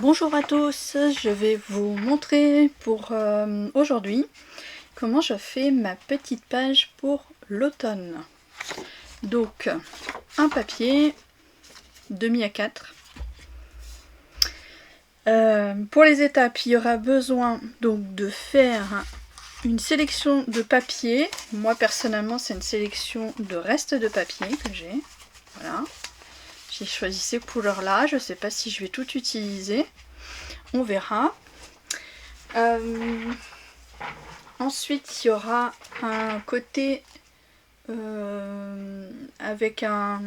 Bonjour à tous, je vais vous montrer pour aujourd'hui comment je fais ma petite page pour l'automne. Donc un papier demi A4. Pour les étapes, il y aura besoin donc de faire une sélection de papier. Moi personnellement c'est une sélection de restes de papier que j'ai. Voilà. J'ai choisi ces couleurs là, je ne sais pas si je vais tout utiliser. On verra. Ensuite, il y aura un côté avec un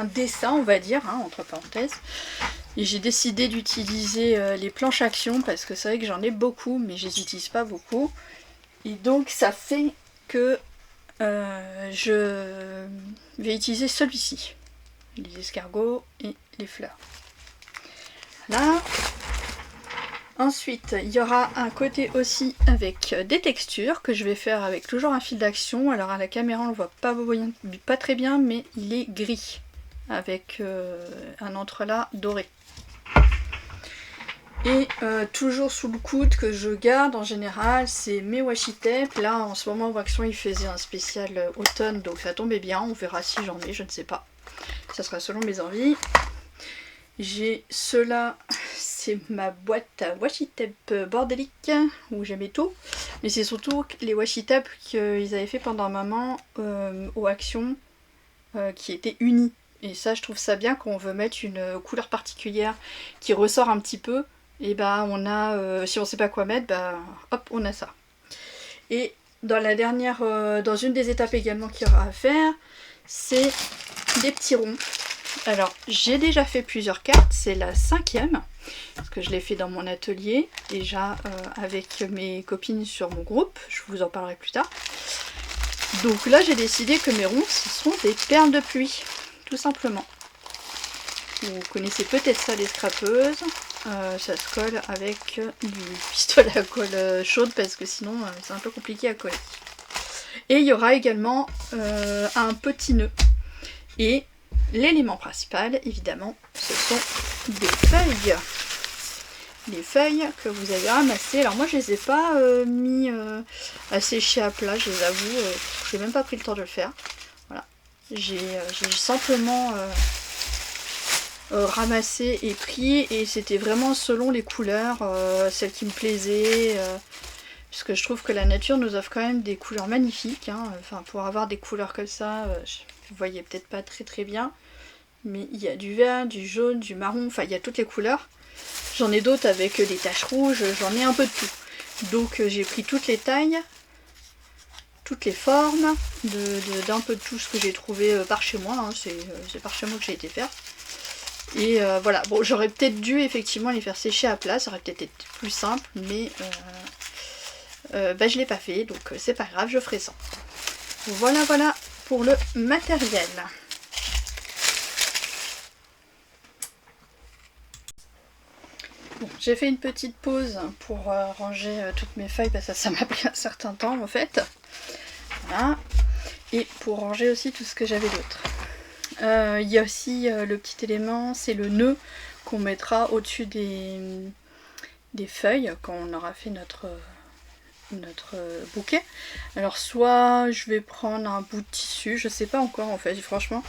dessin, on va dire, hein, entre parenthèses. Et j'ai décidé d'utiliser les planches action parce que c'est vrai que j'en ai beaucoup, mais je les utilise pas beaucoup. Et donc, ça fait que je vais utiliser celui-ci. Les escargots et les fleurs. Là. Ensuite, il y aura un côté aussi avec des textures que je vais faire avec toujours un fil d'action. Alors à la caméra on le voit pas très bien, mais il est gris avec un entrelac doré. Et toujours sous le coude que je garde en général, c'est mes washi tape. Là en ce moment Waxon il faisait un spécial automne, donc ça tombait bien. On verra si j'en ai, je ne sais pas. Ça sera selon mes envies. J'ai ceux-là, c'est ma boîte à washi tape bordélique où j'aimais tout, mais c'est surtout les washi tape qu'ils avaient fait pendant un moment aux actions qui étaient unis. Et ça, je trouve ça bien quand on veut mettre une couleur particulière qui ressort un petit peu. Et bah on a, si on sait pas quoi mettre, bah hop, on a ça. Et dans la dernière, dans une des étapes également qu'il y aura à faire, c'est des petits ronds. Alors, j'ai déjà fait plusieurs cartes, c'est la 5e, parce que je l'ai fait dans mon atelier, déjà avec mes copines sur mon groupe, je vous en parlerai plus tard. Donc là, j'ai décidé que mes ronds, ce sont des perles de pluie, tout simplement. Vous connaissez peut-être ça, les scrapeuses, ça se colle avec du pistolet à colle chaude, parce que sinon, c'est un peu compliqué à coller. Et il y aura également un petit nœud. Et l'élément principal, évidemment, ce sont des feuilles. Les feuilles que vous avez ramassées. Alors moi, je les ai pas mis à sécher à plat, je les avoue. Je n'ai même pas pris le temps de le faire. Voilà. J'ai simplement ramassé et pris. Et c'était vraiment selon les couleurs, celles qui me plaisaient. Puisque je trouve que la nature nous offre quand même des couleurs magnifiques. Hein. Enfin, pour avoir des couleurs comme ça, vous voyez peut-être pas très bien. Mais il y a du vert, du jaune, du marron, enfin il y a toutes les couleurs. J'en ai d'autres avec des taches rouges, j'en ai un peu de tout. Donc j'ai pris toutes les tailles, toutes les formes, d'un peu de tout ce que j'ai trouvé par chez moi. Hein. C'est par chez moi que j'ai été faire. Et voilà, bon j'aurais peut-être dû effectivement les faire sécher à plat, ça aurait peut-être été plus simple, mais bah, je l'ai pas fait, donc c'est pas grave, je ferai ça. Voilà pour le matériel. Bon, j'ai fait une petite pause pour ranger toutes mes feuilles parce que ça m'a pris un certain temps en fait. Voilà. Et pour ranger aussi tout ce que j'avais d'autre. Il y a aussi le petit élément, c'est le nœud qu'on mettra au-dessus des feuilles quand on aura fait notre bouquet. Alors soit je vais prendre un bout de tissu, je sais pas encore en fait, franchement.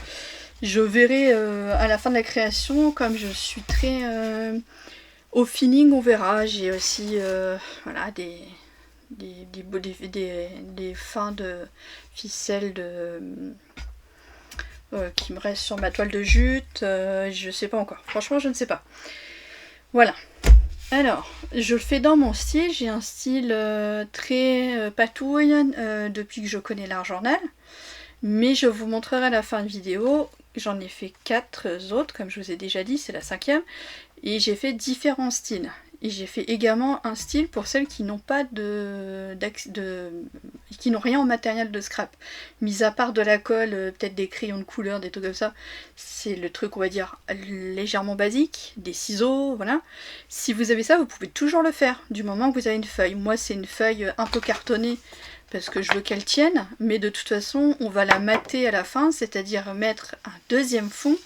Je verrai à la fin de la création, comme je suis très... au feeling, on verra. J'ai aussi voilà, des fins de ficelle qui me restent sur ma toile de jute. Je sais pas encore. Franchement, je ne sais pas. Voilà. Alors, je le fais dans mon style. J'ai un style très patouille depuis que je connais l'art journal. Mais je vous montrerai à la fin de vidéo. J'en ai fait 4 autres, comme je vous ai déjà dit, c'est la 5e. Et j'ai fait différents styles. Et j'ai fait également un style pour celles qui n'ont pas qui n'ont rien en matériel de scrap. Mis à part de la colle, peut-être des crayons de couleur, des trucs comme ça. C'est le truc, on va dire, légèrement basique. Des ciseaux, voilà. Si vous avez ça, vous pouvez toujours le faire, du moment que vous avez une feuille. Moi, c'est une feuille un peu cartonnée, parce que je veux qu'elle tienne. Mais de toute façon, on va la mater à la fin, c'est-à-dire mettre un deuxième fond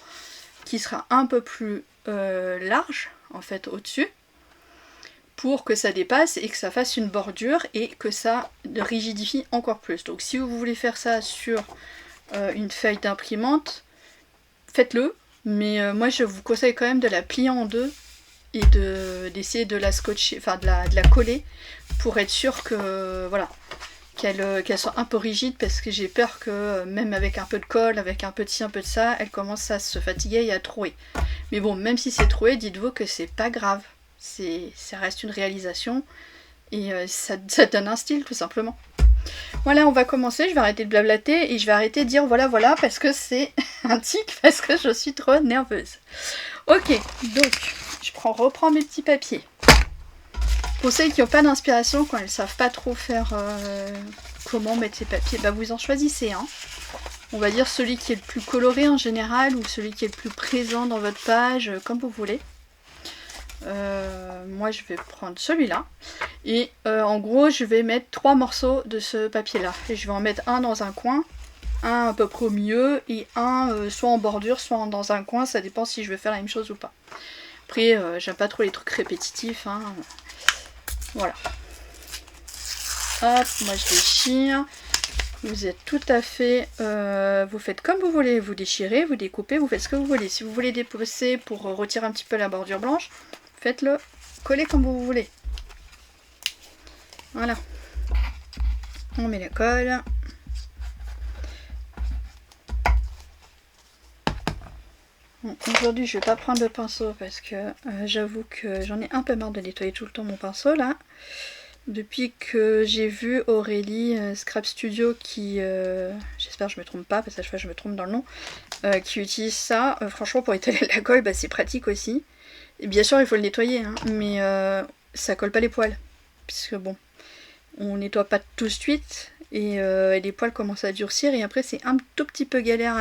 qui sera un peu plus large en fait au-dessus pour que ça dépasse et que ça fasse une bordure et que ça rigidifie encore plus. Donc si vous voulez faire ça sur une feuille d'imprimante, faites-le, mais moi je vous conseille quand même de la plier en deux et d'essayer de la scotcher, enfin de la coller pour être sûr que voilà, qu'elle soit un peu rigide, parce que j'ai peur que même avec un peu de colle, avec un peu de ci, un peu de ça, elle commence à se fatiguer et à trouer. Mais bon, même si c'est troué, dites-vous que c'est pas grave, ça reste une réalisation et ça donne un style tout simplement. Voilà, on va commencer, je vais arrêter de blablater et je vais arrêter de dire voilà voilà parce que c'est un tic, parce que je suis trop nerveuse. Ok, donc je reprends mes petits papiers. Pour celles qui n'ont pas d'inspiration, quand elles ne savent pas trop faire comment mettre ces papiers, bah vous en choisissez un. On va dire celui qui est le plus coloré en général, ou celui qui est le plus présent dans votre page, comme vous voulez. Moi je vais prendre celui-là. Et en gros je vais mettre 3 morceaux de ce papier-là. Et je vais en mettre un dans un coin, un à peu près au milieu, et un soit en bordure, soit dans un coin, ça dépend si je vais faire la même chose ou pas. Après j'aime pas trop les trucs répétitifs, hein. Voilà. Hop, moi je déchire. Vous êtes tout à fait... vous faites comme vous voulez. Vous déchirez, vous découpez, vous faites ce que vous voulez. Si vous voulez déposer pour retirer un petit peu la bordure blanche, faites-le. Collez comme vous voulez. Voilà. On met la colle. Bon, aujourd'hui je vais pas prendre le pinceau parce que j'avoue que j'en ai un peu marre de nettoyer tout le temps mon pinceau là. Depuis que j'ai vu Aurélie Scrap Studio qui, j'espère que je me trompe pas parce que à chaque fois je me trompe dans le nom, qui utilise ça, franchement pour étaler la colle, bah, c'est pratique aussi. Et bien sûr il faut le nettoyer, hein, mais ça colle pas les poils. Puisque bon, on nettoie pas tout de suite et les poils commencent à durcir et après c'est un tout petit peu galère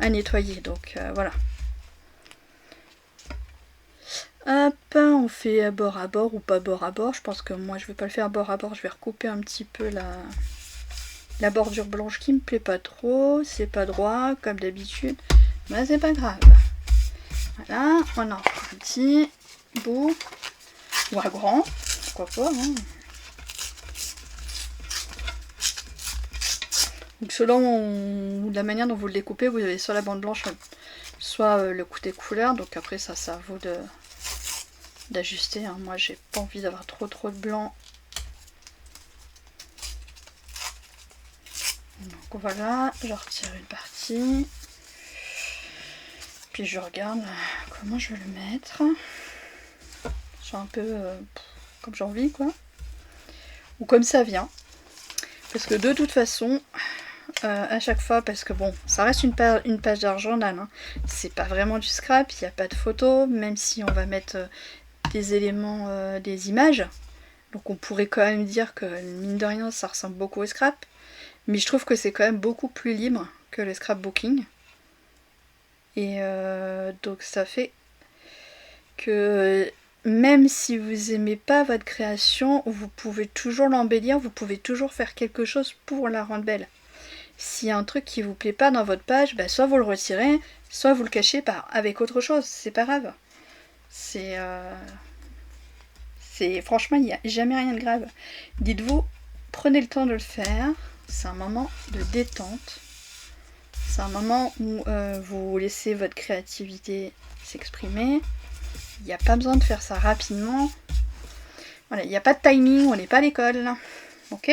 à nettoyer, donc voilà. Hop, on fait bord à bord ou pas bord à bord. Je pense que moi je vais pas le faire bord à bord, je vais recouper un petit peu la bordure blanche qui me plaît pas trop. C'est pas droit comme d'habitude, mais c'est pas grave. Voilà, on en prend un petit bout ou un grand, pourquoi pas, hein. Donc selon la manière dont vous le découpez, vous avez soit la bande blanche, soit le côté couleur. Donc après ça vaut d'ajuster, hein. Moi j'ai pas envie d'avoir trop de blanc. Donc voilà, je retire une partie. Puis je regarde comment je vais le mettre. Je suis un peu comme j'ai envie quoi. Ou comme ça vient. Parce que de toute façon, à chaque fois, parce que bon, ça reste une page d'art journal, hein. C'est pas vraiment du scrap, il n'y a pas de photos, même si on va mettre des éléments, des images. Donc on pourrait quand même dire que mine de rien ça ressemble beaucoup au scrap. Mais je trouve que c'est quand même beaucoup plus libre que le scrapbooking. Et donc ça fait que même si vous aimez pas votre création, vous pouvez toujours l'embellir, vous pouvez toujours faire quelque chose pour la rendre belle. S'il y a un truc qui vous plaît pas dans votre page, bah soit vous le retirez, soit vous le cachez avec autre chose, c'est pas grave. Franchement, il n'y a jamais rien de grave. Dites-vous, prenez le temps de le faire, c'est un moment de détente. C'est un moment où vous laissez votre créativité s'exprimer. Il n'y a pas besoin de faire ça rapidement. Voilà, il n'y a pas de timing, on n'est pas à l'école. Ok ?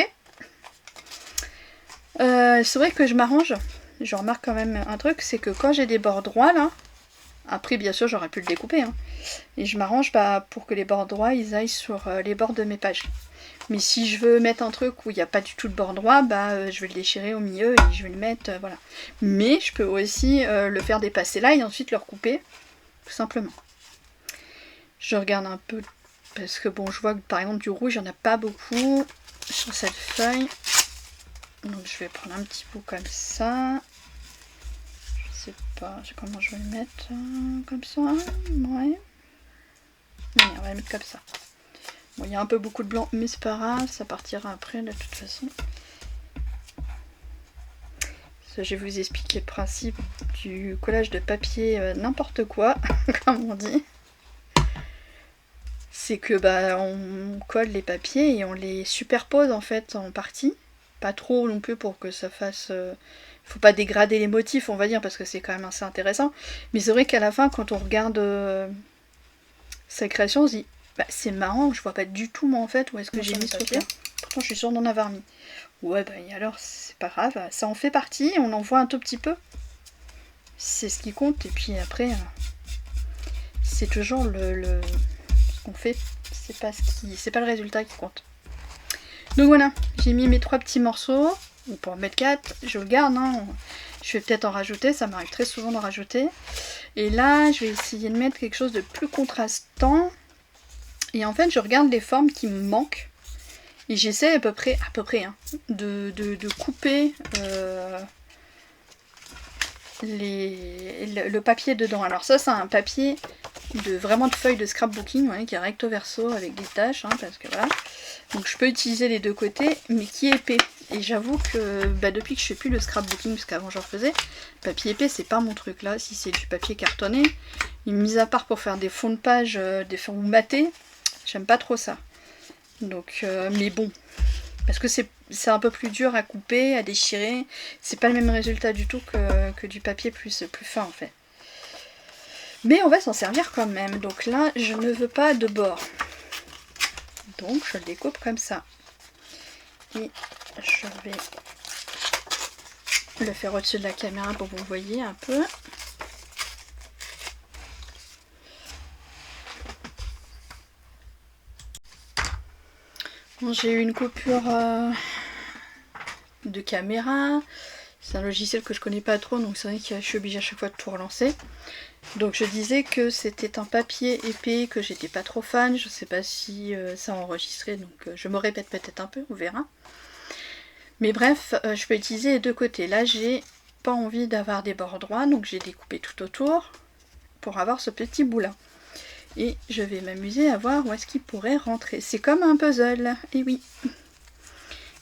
C'est vrai que je m'arrange. Je remarque quand même un truc, c'est que quand j'ai des bords droits là, après bien sûr j'aurais pu le découper, hein, et je m'arrange pour que les bords droits ils aillent sur les bords de mes pages. Mais si je veux mettre un truc où il n'y a pas du tout de bord droit, bah je vais le déchirer au milieu et je vais le mettre, voilà. Mais je peux aussi le faire dépasser là et ensuite le recouper, tout simplement. Je regarde un peu, parce que bon, je vois que par exemple du rouge, il n'y en a pas beaucoup sur cette feuille. Donc je vais prendre un petit bout comme ça. Je sais pas comment je vais le mettre, comme ça, ouais. Allez, on va le mettre comme ça. Bon, il y a un peu beaucoup de blanc, mais c'est pas grave, ça partira après de toute façon. je vais vous expliquer le principe du collage de papier n'importe quoi, comme on dit. C'est que on colle les papiers et on les superpose en fait en partie. Pas trop non plus pour que ça fasse... faut pas dégrader les motifs, on va dire, parce que c'est quand même assez intéressant. Mais c'est vrai qu'à la fin, quand on regarde sa création, on se dit c'est marrant, je vois pas du tout moi en fait où est-ce que j'ai mis ce truc-là. Pourtant je suis sûre d'en avoir mis. Ouais et alors c'est pas grave, ça en fait partie, on en voit un tout petit peu. C'est ce qui compte et puis après c'est toujours ce qu'on fait, c'est pas le résultat qui compte. Donc voilà, j'ai mis mes 3 petits morceaux, ou pour en mettre 4, je le garde, hein. Je vais peut-être en rajouter, ça m'arrive très souvent d'en rajouter. Et là, je vais essayer de mettre quelque chose de plus contrastant. Et en fait, je regarde les formes qui me manquent. Et j'essaie à peu près hein, de couper le papier dedans. Alors ça, c'est un papier vraiment de feuilles de scrapbooking, ouais, qui est recto verso avec des taches, hein, parce que voilà. Donc je peux utiliser les deux côtés, mais qui est épais. Et j'avoue que depuis que je fais plus le scrapbooking, parce qu'avant j'en faisais, papier épais c'est pas mon truc là, si c'est du papier cartonné. Et mis à part pour faire des fonds de page, des fonds matés, j'aime pas trop ça. Donc, mais bon, parce que c'est un peu plus dur à couper, à déchirer. C'est pas le même résultat du tout que du papier plus fin en fait. Mais on va s'en servir quand même. Donc là, je ne veux pas de bord. Donc je le découpe comme ça. Et je vais le faire au-dessus de la caméra pour que vous voyez un peu. Bon, j'ai eu une coupure de caméra. C'est un logiciel que je connais pas trop, donc c'est vrai que je suis obligée à chaque fois de tout relancer. Donc je disais que c'était un papier épais, que j'étais pas trop fan, je sais pas si ça a enregistré, donc je me répète peut-être un peu, on verra. Mais bref, je peux utiliser les deux côtés. Là j'ai pas envie d'avoir des bords droits, donc j'ai découpé tout autour pour avoir ce petit bout là. Et je vais m'amuser à voir où est-ce qu'il pourrait rentrer. C'est comme un puzzle, et oui.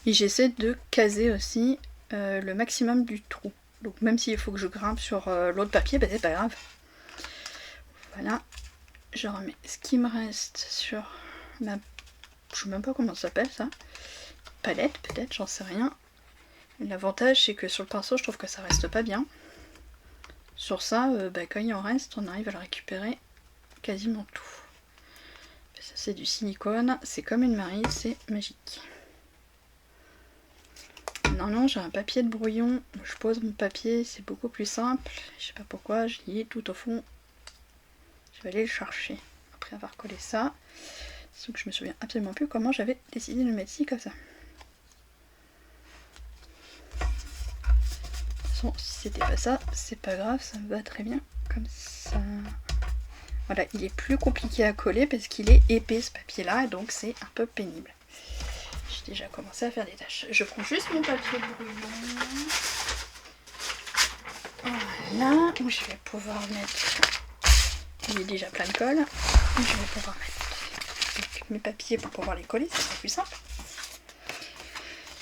Et j'essaie de caser aussi le maximum du trou. Donc même s'il faut que je grimpe sur l'autre papier, c'est pas grave. Voilà, je remets ce qui me reste sur ma... Je sais même pas comment ça s'appelle ça. Palette peut-être, j'en sais rien. L'avantage c'est que sur le pinceau je trouve que ça reste pas bien. Sur ça, quand il en reste, on arrive à le récupérer quasiment tout. Ça c'est du silicone, c'est comme une Marie, c'est magique. Non, j'ai un papier de brouillon, je pose mon papier, c'est beaucoup plus simple. Je sais pas pourquoi, je l'ai tout au fond. Je vais aller le chercher après avoir collé ça. Sauf que je me souviens absolument plus comment j'avais décidé de le mettre ici comme ça. De toute façon, si c'était pas ça, c'est pas grave, ça me va très bien comme ça. Voilà, il est plus compliqué à coller parce qu'il est épais ce papier là, et donc c'est un peu pénible. J'ai déjà commencé à faire des tâches. Je prends juste mon papier brouillon. Voilà, où je vais pouvoir mettre... Il est déjà plein de colle. Je vais pouvoir mettre mes papiers pour pouvoir les coller, ça sera plus simple.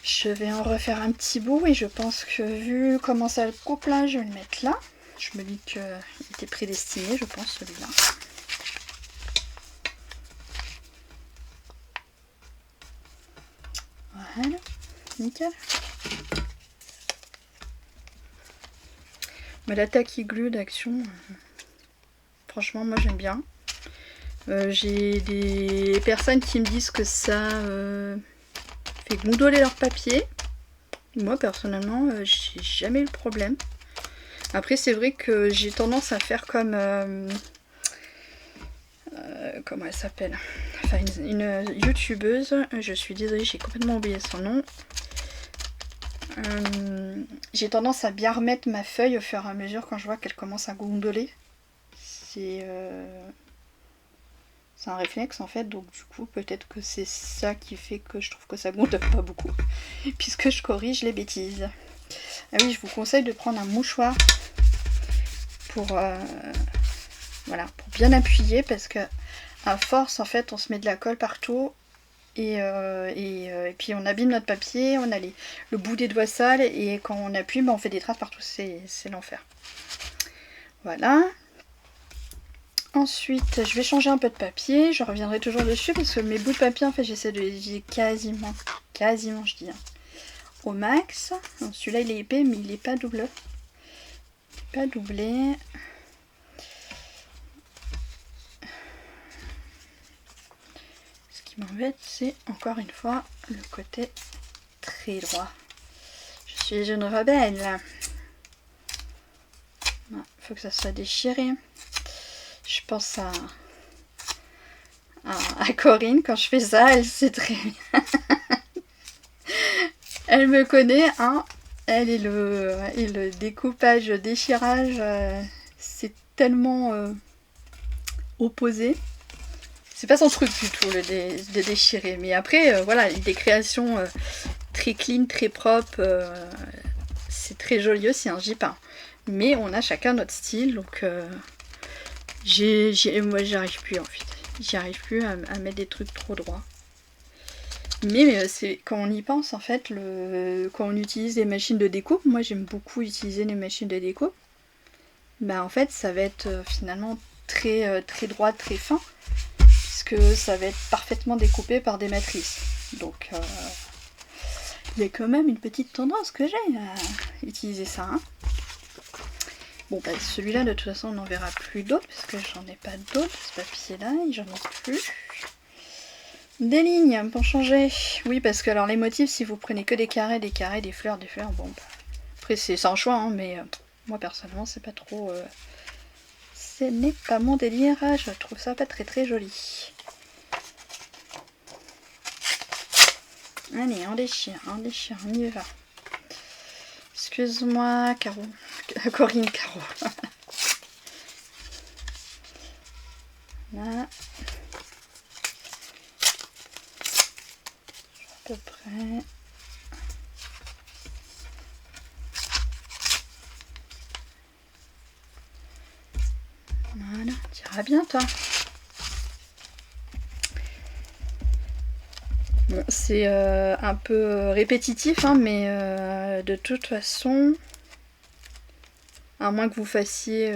Je vais en refaire un petit bout et je pense que vu comment ça le coupe là, je vais le mettre là. Je me dis qu'il était prédestiné, je pense, celui-là. Voilà, nickel. Mais la tacky glue d'Action, franchement, moi j'aime bien. J'ai des personnes qui me disent que ça fait gondoler leur papier. Moi personnellement, j'ai jamais eu le problème. Après c'est vrai que j'ai tendance à faire comme... comment elle s'appelle? Enfin une youtubeuse, je suis désolée, j'ai complètement oublié son nom. J'ai tendance à bien remettre ma feuille au fur et à mesure quand je vois qu'elle commence à gondoler. C'est un réflexe en fait, donc du coup peut-être que c'est ça qui fait que je trouve que ça gondole pas beaucoup, puisque je corrige les bêtises. Ah oui, je vous conseille de prendre un mouchoir pour, voilà, pour bien appuyer, parce que à force en fait on se met de la colle partout Et puis on abîme notre papier, on a le bout des doigts sales et quand on appuie, on fait des traces partout, c'est l'enfer. Voilà. Ensuite, je vais changer un peu de papier, je reviendrai toujours dessus parce que mes bouts de papier, en fait, j'essaie de les utiliser quasiment, je dis, au max. Celui-là, il est épais, mais il n'est pas double. Pas doublé. Ce qui m'embête, c'est encore une fois le côté très droit. Je suis une rebelle. Il faut que ça soit déchiré. Je pense à Corinne quand je fais ça, elle sait très bien. Elle me connaît, hein. Elle et le découpage, déchirage, c'est tellement opposé. C'est pas son truc du tout de déchirer. Mais après, voilà, des créations très clean, très propres. C'est très joli aussi, hein, j'y pas. Mais on a chacun notre style, donc moi j'y arrive plus en fait. J'y arrive plus à mettre des trucs trop droits. Mais c'est quand on y pense en fait, quand on utilise les machines de découpe, moi j'aime beaucoup utiliser les machines de découpe. Bah en fait ça va être finalement très droit, très fin, puisque ça va être parfaitement découpé par des matrices. Donc il y a quand même une petite tendance que j'ai à utiliser ça. Hein. Bon bah celui-là de toute façon on n'en verra plus d'autres, parce que j'en ai pas d'autres, ce papier-là, j'en ai plus. Des lignes pour changer. Oui, parce que alors les motifs, si vous prenez que des carrés, des fleurs, bon, bah, après c'est sans choix, hein, mais moi personnellement c'est pas trop... ce n'est pas mon délire, je trouve ça pas très joli. Allez, on déchire, on y va. Excuse-moi, Caro. Corinne, Caro. Là. À peu près. Voilà, tu iras bien toi. Bon, c'est un peu répétitif, hein, mais de toute façon, à moins que vous fassiez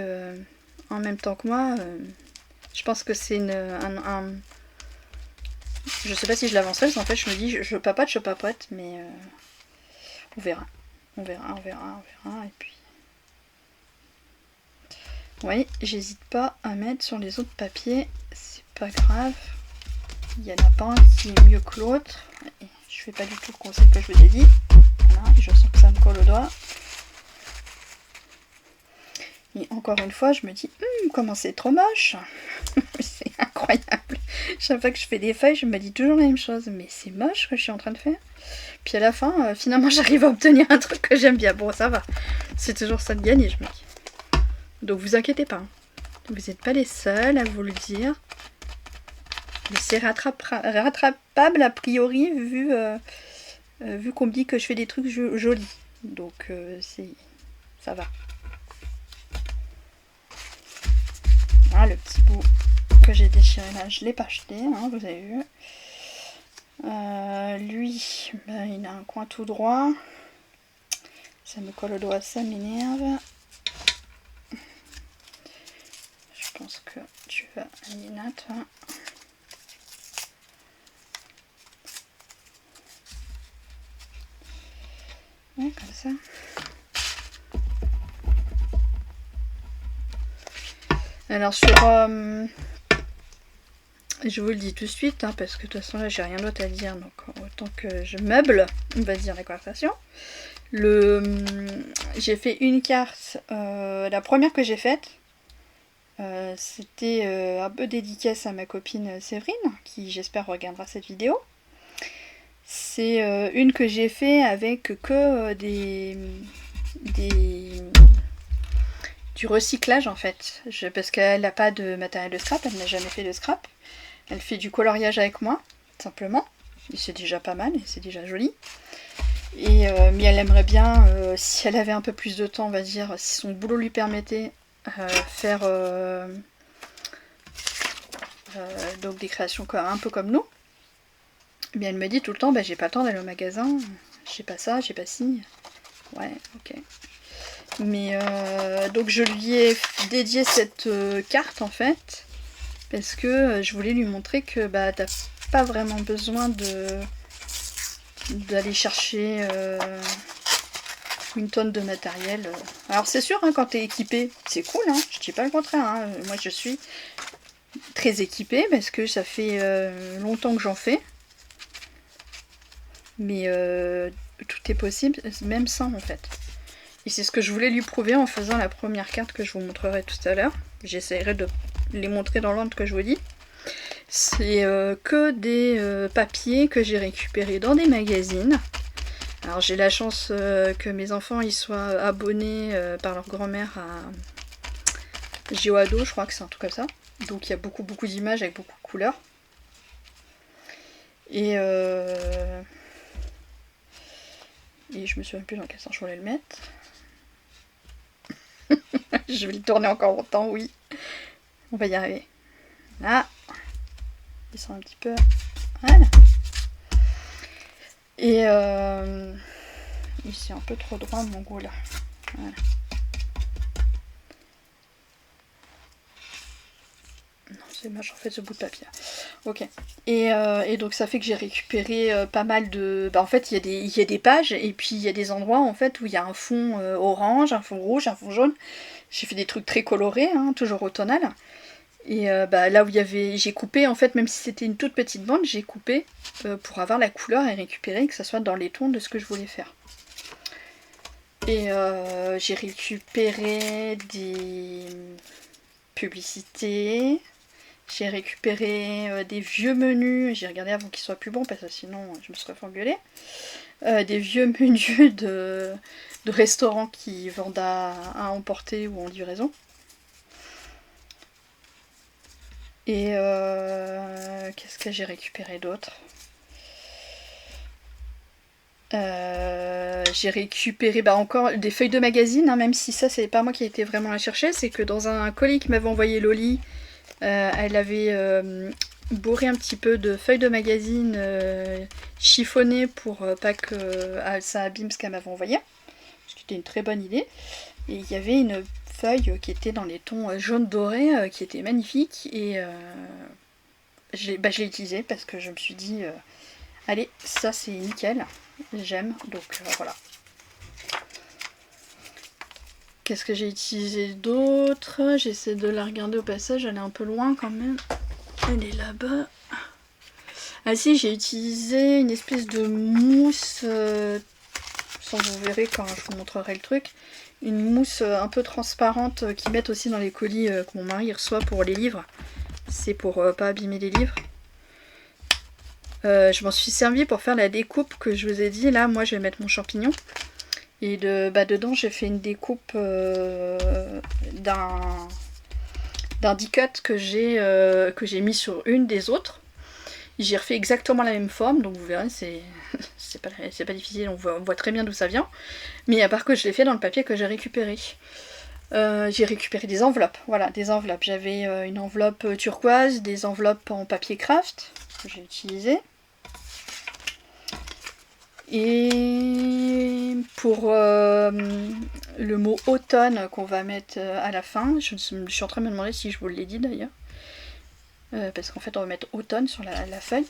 en même temps que moi, je pense que c'est je sais pas si je l'avancerai, parce qu'en fait je me dis, je papote, mais on verra. On verra, et puis... Oui, j'hésite pas à mettre sur les autres papiers, c'est pas grave. Il y en a pas un qui est mieux que l'autre. Je fais pas du tout le concept que je vous ai dit. Voilà, je sens que ça me colle au doigt. Et encore une fois, je me dis, comment c'est trop moche. C'est incroyable. Chaque fois que je fais des feuilles, je me dis toujours la même chose. Mais c'est moche ce que je suis en train de faire. Puis à la fin, finalement, j'arrive à obtenir un truc que j'aime bien. Bon, ça va. C'est toujours ça de gagner, je me dis. Donc vous inquiétez pas. Vous n'êtes pas les seuls à vous le dire. Mais c'est rattrapable a priori, vu qu'on me dit que je fais des trucs jolis. Donc ça va. Ah, le petit bout que j'ai déchiré là, je ne l'ai pas acheté, hein, vous avez vu. Lui, ben, il a un coin tout droit. Ça me colle au doigt, ça m'énerve. Je pense que tu vas aller là, toi. Ouais, comme ça. Alors sur... je vous le dis tout de suite, hein, parce que de toute façon là j'ai rien d'autre à dire, donc autant que je meuble, on va dire, la conversation. J'ai fait une carte, la première que j'ai faite, c'était un peu dédicace à ma copine Séverine, qui j'espère regardera cette vidéo. C'est une que j'ai fait avec que du recyclage en fait, parce qu'elle n'a pas de matériel de scrap, elle n'a jamais fait de scrap. Elle fait du coloriage avec moi, simplement. Et c'est déjà pas mal, et c'est déjà joli. Mais elle aimerait bien, si elle avait un peu plus de temps, on va dire, si son boulot lui permettait, faire donc des créations un peu comme nous. Mais elle me dit tout le temps, bah j'ai pas le temps d'aller au magasin, j'ai pas ça, j'ai pas ci. Ouais, ok. Mais donc je lui ai dédié cette carte en fait, parce que je voulais lui montrer que bah t'as pas vraiment besoin d'aller chercher une tonne de matériel. Alors c'est sûr, hein, quand t'es équipé, c'est cool, hein, je dis pas le contraire. Hein. Moi je suis très équipée parce que ça fait longtemps que j'en fais. Mais tout est possible, même sans en fait. Et c'est ce que je voulais lui prouver en faisant la première carte que je vous montrerai tout à l'heure. J'essaierai de les montrer dans l'ordre que je vous dis. C'est que des papiers que j'ai récupérés dans des magazines. Alors j'ai la chance que mes enfants ils soient abonnés par leur grand-mère à Geoado, je crois que c'est un truc comme ça. Donc il y a beaucoup d'images avec beaucoup de couleurs. Et je me souviens plus dans quel sens je voulais le mettre. Je vais le tourner encore longtemps, oui. On va y arriver. Là. Descends un petit peu. Voilà. Et c'est un peu trop droit mon goût là. Voilà. Non, c'est moche en fait ce bout de papier. Ok. Et donc ça fait que j'ai récupéré pas mal de... Bah en fait il y a des pages et puis il y a des endroits en fait où il y a un fond orange, un fond rouge, un fond jaune. J'ai fait des trucs très colorés, hein, toujours automnal. Et bah, là où il y avait... J'ai coupé en fait, même si c'était une toute petite bande, j'ai coupé pour avoir la couleur et récupérer, que ça soit dans les tons de ce que je voulais faire. Et j'ai récupéré des publicités. J'ai récupéré des vieux menus, j'ai regardé avant qu'ils soient plus bons parce que sinon je me serais fait engueuler. Des vieux menus de restaurants qui vendent à emporter ou en livraison. Et qu'est-ce que j'ai récupéré d'autre? J'ai récupéré encore des feuilles de magazine, hein, même si ça c'est pas moi qui ai été vraiment la chercher, c'est que dans un colis que m'avait envoyé Loli, elle avait bourré un petit peu de feuilles de magazine chiffonnées pour pas que ça abîme ce qu'elle m'avait envoyé, ce qui était une très bonne idée. Et il y avait une feuille qui était dans les tons jaune doré qui était magnifique et je l'ai utilisée parce que je me suis dit allez, ça c'est nickel, j'aime, donc voilà. Qu'est-ce que j'ai utilisé d'autre? J'essaie de la regarder au passage, elle est un peu loin quand même. Elle est là-bas. Ah si, j'ai utilisé une espèce de mousse, ça vous verrez quand je vous montrerai le truc. Une mousse un peu transparente qu'ils mettent aussi dans les colis que mon mari reçoit pour les livres. C'est pour pas abîmer les livres. Je m'en suis servi pour faire la découpe que je vous ai dit. Là, moi, je vais mettre mon champignon. Et dedans, j'ai fait une découpe d'un die-cut que j'ai mis sur une des autres. J'ai refait exactement la même forme, donc vous verrez, c'est pas difficile, on voit très bien d'où ça vient. Mais à part que je l'ai fait dans le papier que j'ai récupéré. J'ai récupéré des enveloppes, voilà, des enveloppes. J'avais une enveloppe turquoise, des enveloppes en papier craft que j'ai utilisées. Et pour le mot automne qu'on va mettre à la fin, je suis en train de me demander si je vous l'ai dit d'ailleurs. Parce qu'en fait on va mettre automne sur la feuille.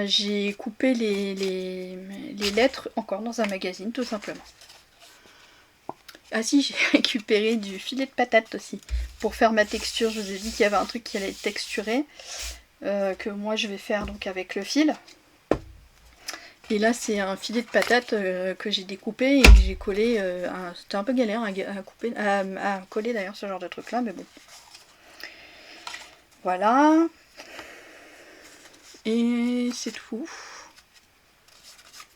J'ai coupé les lettres encore dans un magazine tout simplement. Ah si, j'ai récupéré du filet de patate aussi pour faire ma texture. Je vous ai dit qu'il y avait un truc qui allait être texturé que moi je vais faire donc avec le fil. Et là c'est un filet de patate que j'ai découpé et que j'ai collé. C'était un peu galère à coller d'ailleurs ce genre de truc là, mais bon. Voilà. Et c'est tout.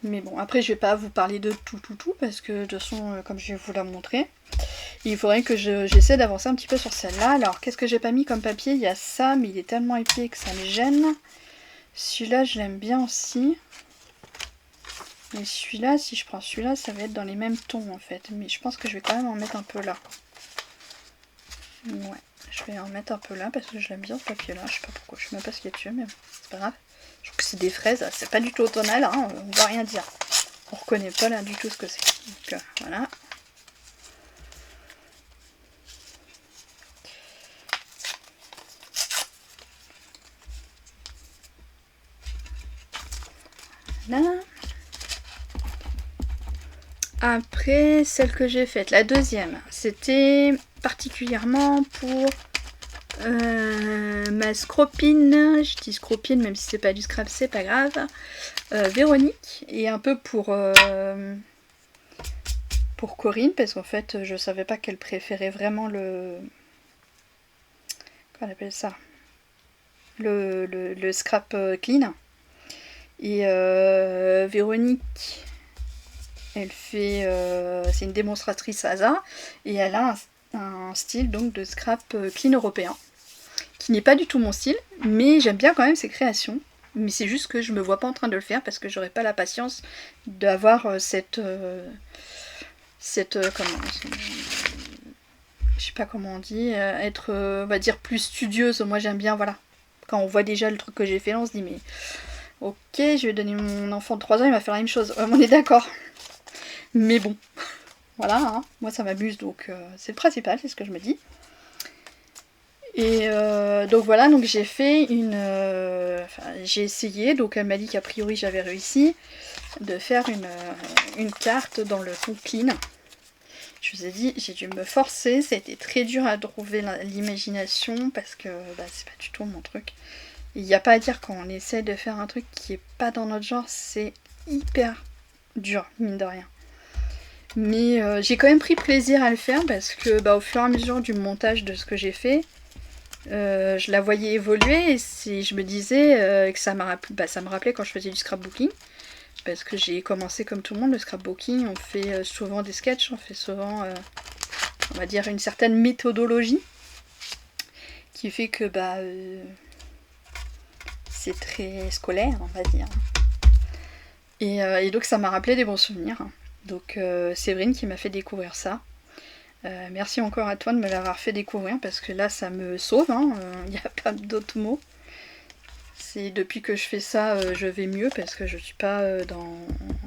Mais bon, après je vais pas vous parler de tout parce que de toute façon, comme je vais vous la montrer, il faudrait que j'essaie d'avancer un petit peu sur celle-là. Alors qu'est-ce que j'ai pas mis comme papier? Il y a ça, mais il est tellement épais que ça me gêne. Celui-là je l'aime bien aussi. Mais celui-là, si je prends celui-là, ça va être dans les mêmes tons en fait. Mais je pense que je vais quand même en mettre un peu là. Ouais, je vais en mettre un peu là parce que je l'aime bien ce papier-là. Je sais pas pourquoi, je sais même pas ce qu'il y a dessus, mais bon, c'est pas grave. Je trouve que c'est des fraises, c'est pas du tout automnal, hein, on va rien dire. On reconnaît pas là du tout ce que c'est. Donc voilà. Là. Après, celle que j'ai faite, la deuxième, c'était particulièrement pour ma scropine, je dis scropine même si c'est pas du scrap, c'est pas grave, Véronique, et un peu pour Corinne, parce qu'en fait je savais pas qu'elle préférait vraiment le... Comment on appelle ça, le scrap clean. Et Véronique, elle fait... c'est une démonstratrice ASA, et elle a un style donc de scrap clean européen, qui n'est pas du tout mon style, mais j'aime bien quand même ses créations. Mais c'est juste que je me vois pas en train de le faire parce que j'aurais pas la patience d'avoir cette comment, je sais pas comment on dit, être on va dire plus studieuse. Moi j'aime bien, voilà, quand on voit déjà le truc que j'ai fait, on se dit mais ok, je vais donner mon enfant de 3 ans, il va faire la même chose. On est d'accord. Mais bon, voilà, hein, moi ça m'amuse, donc c'est le principal, c'est ce que je me dis. Et donc voilà, donc j'ai fait une... j'ai essayé, donc elle m'a dit qu'a priori j'avais réussi, de faire une carte dans le fond clean. Je vous ai dit, j'ai dû me forcer, ça a été très dur à trouver l'imagination, parce que bah, c'est pas du tout mon truc. Il n'y a pas à dire, quand on essaie de faire un truc qui est pas dans notre genre, c'est hyper dur, mine de rien. Mais j'ai quand même pris plaisir à le faire, parce que bah, au fur et à mesure du montage de ce que j'ai fait, je la voyais évoluer, et je me disais que ça me rappelait quand je faisais du scrapbooking, parce que j'ai commencé comme tout le monde le scrapbooking. On fait souvent des sketchs, on fait souvent on va dire une certaine méthodologie qui fait que bah c'est très scolaire, on va dire, et donc ça m'a rappelé des bons souvenirs. Donc Séverine qui m'a fait découvrir ça. Merci encore à toi de me l'avoir fait découvrir, parce que là ça me sauve, hein, y a pas d'autres mots. C'est depuis que je fais ça, je vais mieux, parce que je suis pas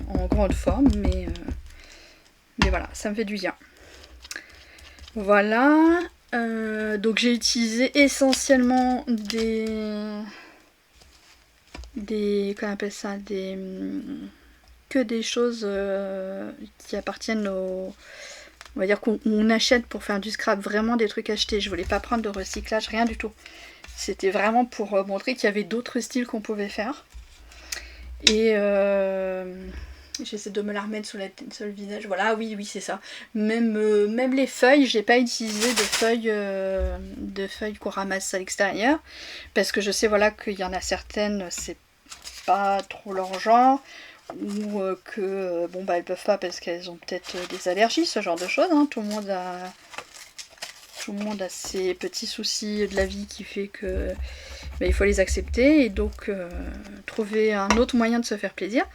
en grande forme, mais voilà, ça me fait du bien. Voilà, donc j'ai utilisé essentiellement comment on appelle ça, que des choses qui appartiennent au... On va dire qu'on achète pour faire du scrap, vraiment des trucs achetés. Je voulais pas prendre de recyclage, rien du tout. C'était vraiment pour montrer qu'il y avait d'autres styles qu'on pouvait faire. Et j'essaie de me la remettre sur le visage. Voilà, oui, c'est ça. Même les feuilles, j'ai pas utilisé de feuilles qu'on ramasse à l'extérieur. Parce que je sais, voilà, qu'il y en a certaines, c'est pas trop leur genre. Ou que bon bah elles peuvent pas parce qu'elles ont peut-être des allergies, ce genre de choses, hein. Tout le monde a ses petits soucis de la vie qui fait que bah, il faut les accepter, et donc trouver un autre moyen de se faire plaisir.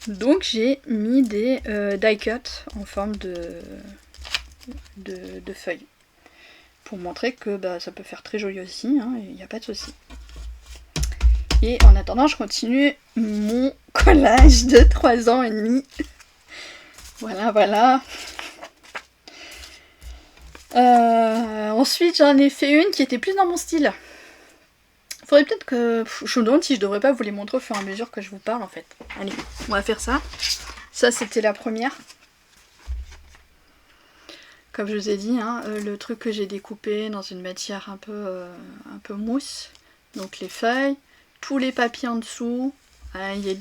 Donc j'ai mis des die cut en forme de feuilles pour montrer que bah, ça peut faire très joli aussi, hein, il n'y a pas de souci. Et en attendant, je continue mon collage de 3 ans et demi. Voilà. Ensuite, j'en ai fait une qui était plus dans mon style. Faudrait peut-être que... Je me demande si je devrais pas vous les montrer au fur et à mesure que je vous parle, en fait. Allez, on va faire ça. Ça, c'était la première. Comme je vous ai dit, hein, le truc que j'ai découpé dans une matière un peu mousse. Donc les feuilles. Tous les papiers en dessous, il y a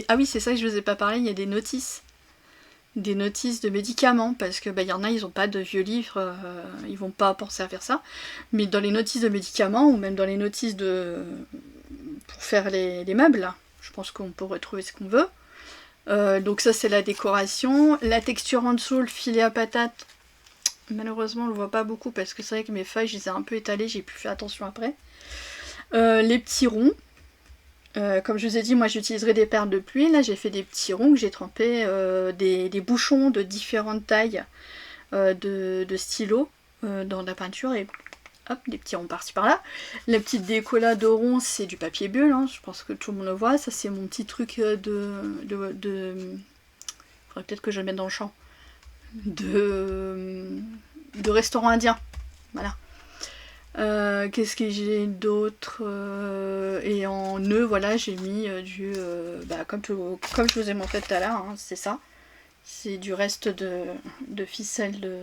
ah oui, c'est ça que je vous ai pas parlé, il y a des notices de médicaments, parce que bah, y en a, ils ont pas de vieux livres, ils vont pas penser à faire ça, mais dans les notices de médicaments, ou même dans les notices pour faire les meubles, là, je pense qu'on peut retrouver ce qu'on veut. Donc ça c'est la décoration, la texture en dessous, le filet à patates, malheureusement on le voit pas beaucoup, parce que c'est vrai que mes feuilles, je les ai un peu étalées, j'ai plus fait attention après. Les petits ronds. Comme je vous ai dit, moi j'utiliserai des perles de pluie. Là j'ai fait des petits ronds que j'ai trempé des bouchons de différentes tailles de stylos dans la peinture, et Hop, des petits ronds par-ci par-là. La petite déco là de rond, c'est du papier bulle, hein, je pense que tout le monde le voit. Ça, c'est mon petit truc faudrait peut-être que je le mette dans le champ. De restaurant indien. Voilà. Qu'est-ce que j'ai d'autre et en nœud, voilà, j'ai mis comme je vous ai montré tout à l'heure, hein, c'est ça. C'est du reste de ficelle de...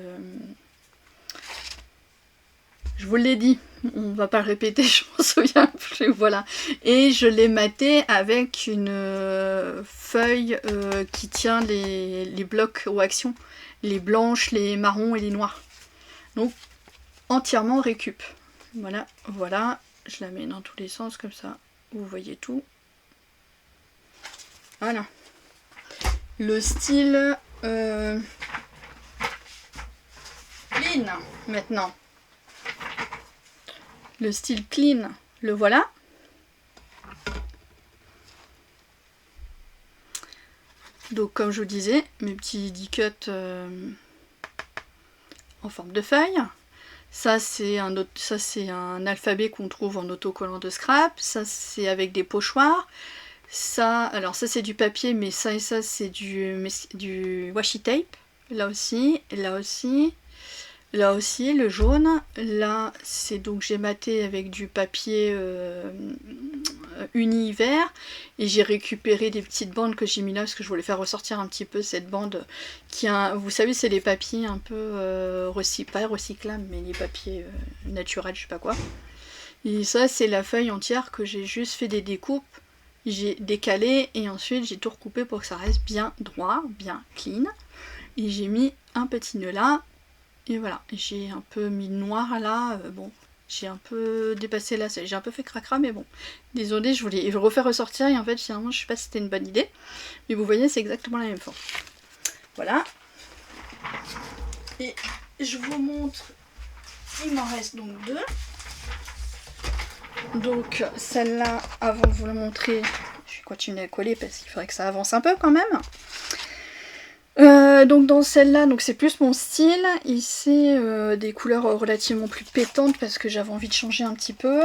Je vous l'ai dit, on va pas le répéter, je m'en souviens plus, voilà. Et je l'ai maté avec une feuille qui tient les blocs aux actions, les blanches, les marrons et les noirs. Donc, entièrement récup. Voilà, voilà, je la mets dans tous les sens comme ça, vous voyez tout. Voilà. Le style clean, maintenant. Le style clean, le voilà. Donc comme je vous disais, mes petits die-cuts en forme de feuille. Ça c'est un alphabet qu'on trouve en autocollant de scrap. Ça c'est avec des pochoirs. Ça, alors ça c'est du papier, mais ça et ça c'est du washi tape. Là aussi, là aussi. Là aussi, le jaune, là c'est donc j'ai maté avec du papier uni vert et j'ai récupéré des petites bandes que j'ai mis là parce que je voulais faire ressortir un petit peu cette bande qui a, vous savez, c'est les papiers un peu pas recyclables mais les papiers naturels, je sais pas quoi. Et ça c'est la feuille entière que j'ai juste fait des découpes, j'ai décalé et ensuite j'ai tout recoupé pour que ça reste bien droit, bien clean. Et j'ai mis un petit nœud là. Et voilà, j'ai un peu mis le noir là, bon, j'ai un peu dépassé là, j'ai un peu fait cracra, mais bon, désolé, je voulais le refaire ressortir et en fait, finalement, je sais pas si c'était une bonne idée, mais vous voyez, c'est exactement la même forme. Voilà. Et je vous montre, il m'en reste donc deux. Donc, celle-là, avant de vous la montrer, je vais continuer à coller parce qu'il faudrait que ça avance un peu quand même. Donc dans celle-là, donc c'est plus mon style, ici des couleurs relativement plus pétantes parce que j'avais envie de changer un petit peu.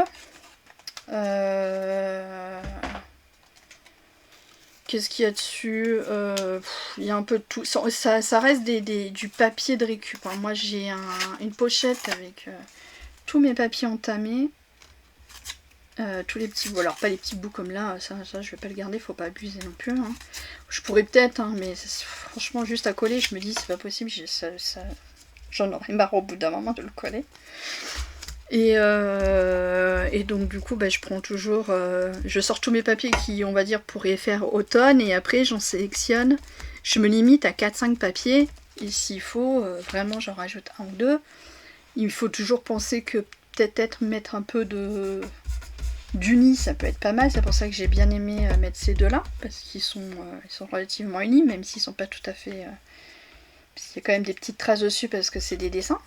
Qu'est-ce qu'il y a dessus? Il y a un peu de tout, ça reste du papier de récup, hein. Moi j'ai une pochette avec tous mes papiers entamés. Tous les petits bouts, alors pas les petits bouts comme là, ça je vais pas le garder, faut pas abuser non plus, hein. Je pourrais peut-être, hein, mais franchement juste à coller, je me dis c'est pas possible, j'en aurais marre au bout d'un moment de le coller. Et donc du coup je prends toujours, je sors tous mes papiers qui on va dire pourraient faire automne et après j'en sélectionne, je me limite à 4-5 papiers et s'il faut vraiment j'en rajoute un ou deux. Il faut toujours penser que peut-être mettre un peu d'unis, ça peut être pas mal, c'est pour ça que j'ai bien aimé mettre ces deux là parce qu'ils sont relativement unis même s'ils sont pas tout à fait parce qu'il y a quand même des petites traces dessus parce que c'est des dessins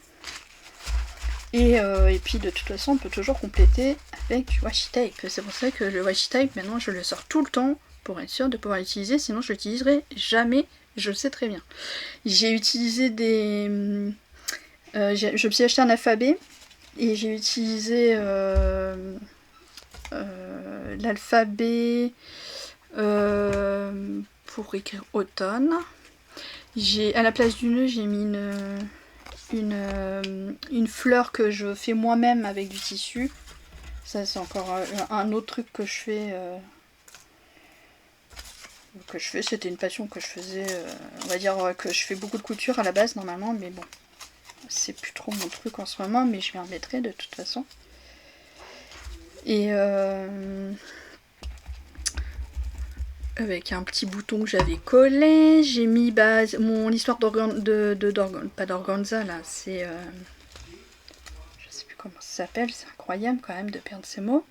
et puis de toute façon on peut toujours compléter avec du washi tape, c'est pour ça que le washi tape maintenant je le sors tout le temps pour être sûr de pouvoir l'utiliser, sinon je l'utiliserai jamais, je le sais très bien. J'ai utilisé je me suis acheté un alphabet et j'ai utilisé l'alphabet pour écrire automne. À la place du nœud, j'ai mis une fleur que je fais moi-même avec du tissu. Ça c'est encore un autre truc que je fais. C'était une passion que je faisais, on va dire que je fais beaucoup de couture à la base normalement, mais bon, c'est plus trop mon truc en ce moment, mais je m'y remettrai de toute façon. Et avec un petit bouton que j'avais collé, j'ai mis mon histoire pas d'organza là, c'est je sais plus comment ça s'appelle, c'est incroyable quand même de perdre ces mots.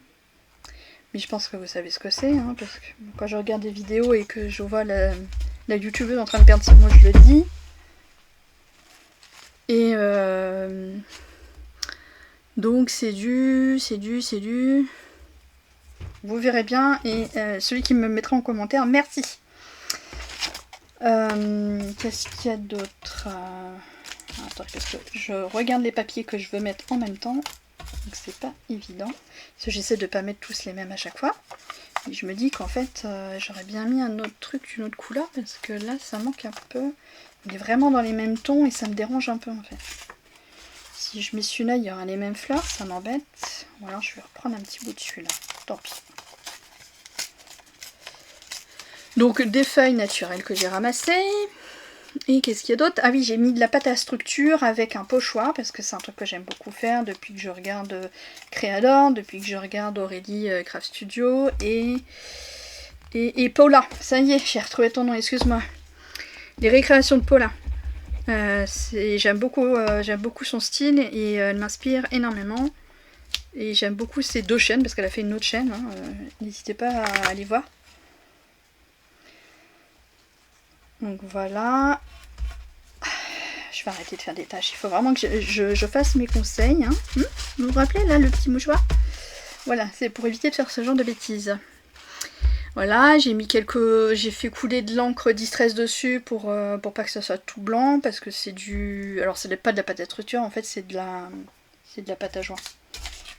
Mais je pense que vous savez ce que c'est, hein, parce que quand je regarde des vidéos et que je vois la youtubeuse en train de perdre ses mots, je le dis. Et donc c'est du... Vous verrez bien, et celui qui me mettra en commentaire, merci. Qu'est-ce qu'il y a d'autre? Attends, parce que je regarde les papiers que je veux mettre en même temps. Donc c'est pas évident. Parce que j'essaie de pas mettre tous les mêmes à chaque fois. Et je me dis qu'en fait, j'aurais bien mis un autre truc, une autre couleur, parce que là, ça manque un peu. Il est vraiment dans les mêmes tons et ça me dérange un peu en fait. Si je mets celui-là, il y aura les mêmes fleurs, ça m'embête. Ou alors je vais reprendre un petit bout de celui-là. Tant pis. Donc des feuilles naturelles que j'ai ramassées. Et qu'est-ce qu'il y a d'autre? Ah oui, j'ai mis de la pâte à structure avec un pochoir, parce que c'est un truc que j'aime beaucoup faire depuis que je regarde Créador, depuis que je regarde Aurélie Craft Studio et Paula. Ça y est, j'ai retrouvé ton nom, excuse-moi. Les récréations de Paula. J'aime beaucoup son style et elle m'inspire énormément. Et j'aime beaucoup ses deux chaînes, parce qu'elle a fait une autre chaîne. Hein, n'hésitez pas à aller voir. Donc voilà. Je vais arrêter de faire des tâches. Il faut vraiment que je fasse mes conseils. Hein. Vous vous rappelez là le petit mouchoir? Voilà, c'est pour éviter de faire ce genre de bêtises. Voilà, j'ai fait couler de l'encre distress dessus pour pas que ça soit tout blanc, parce que c'est du... Alors c'est pas de la pâte à structure, en fait c'est de la pâte à joint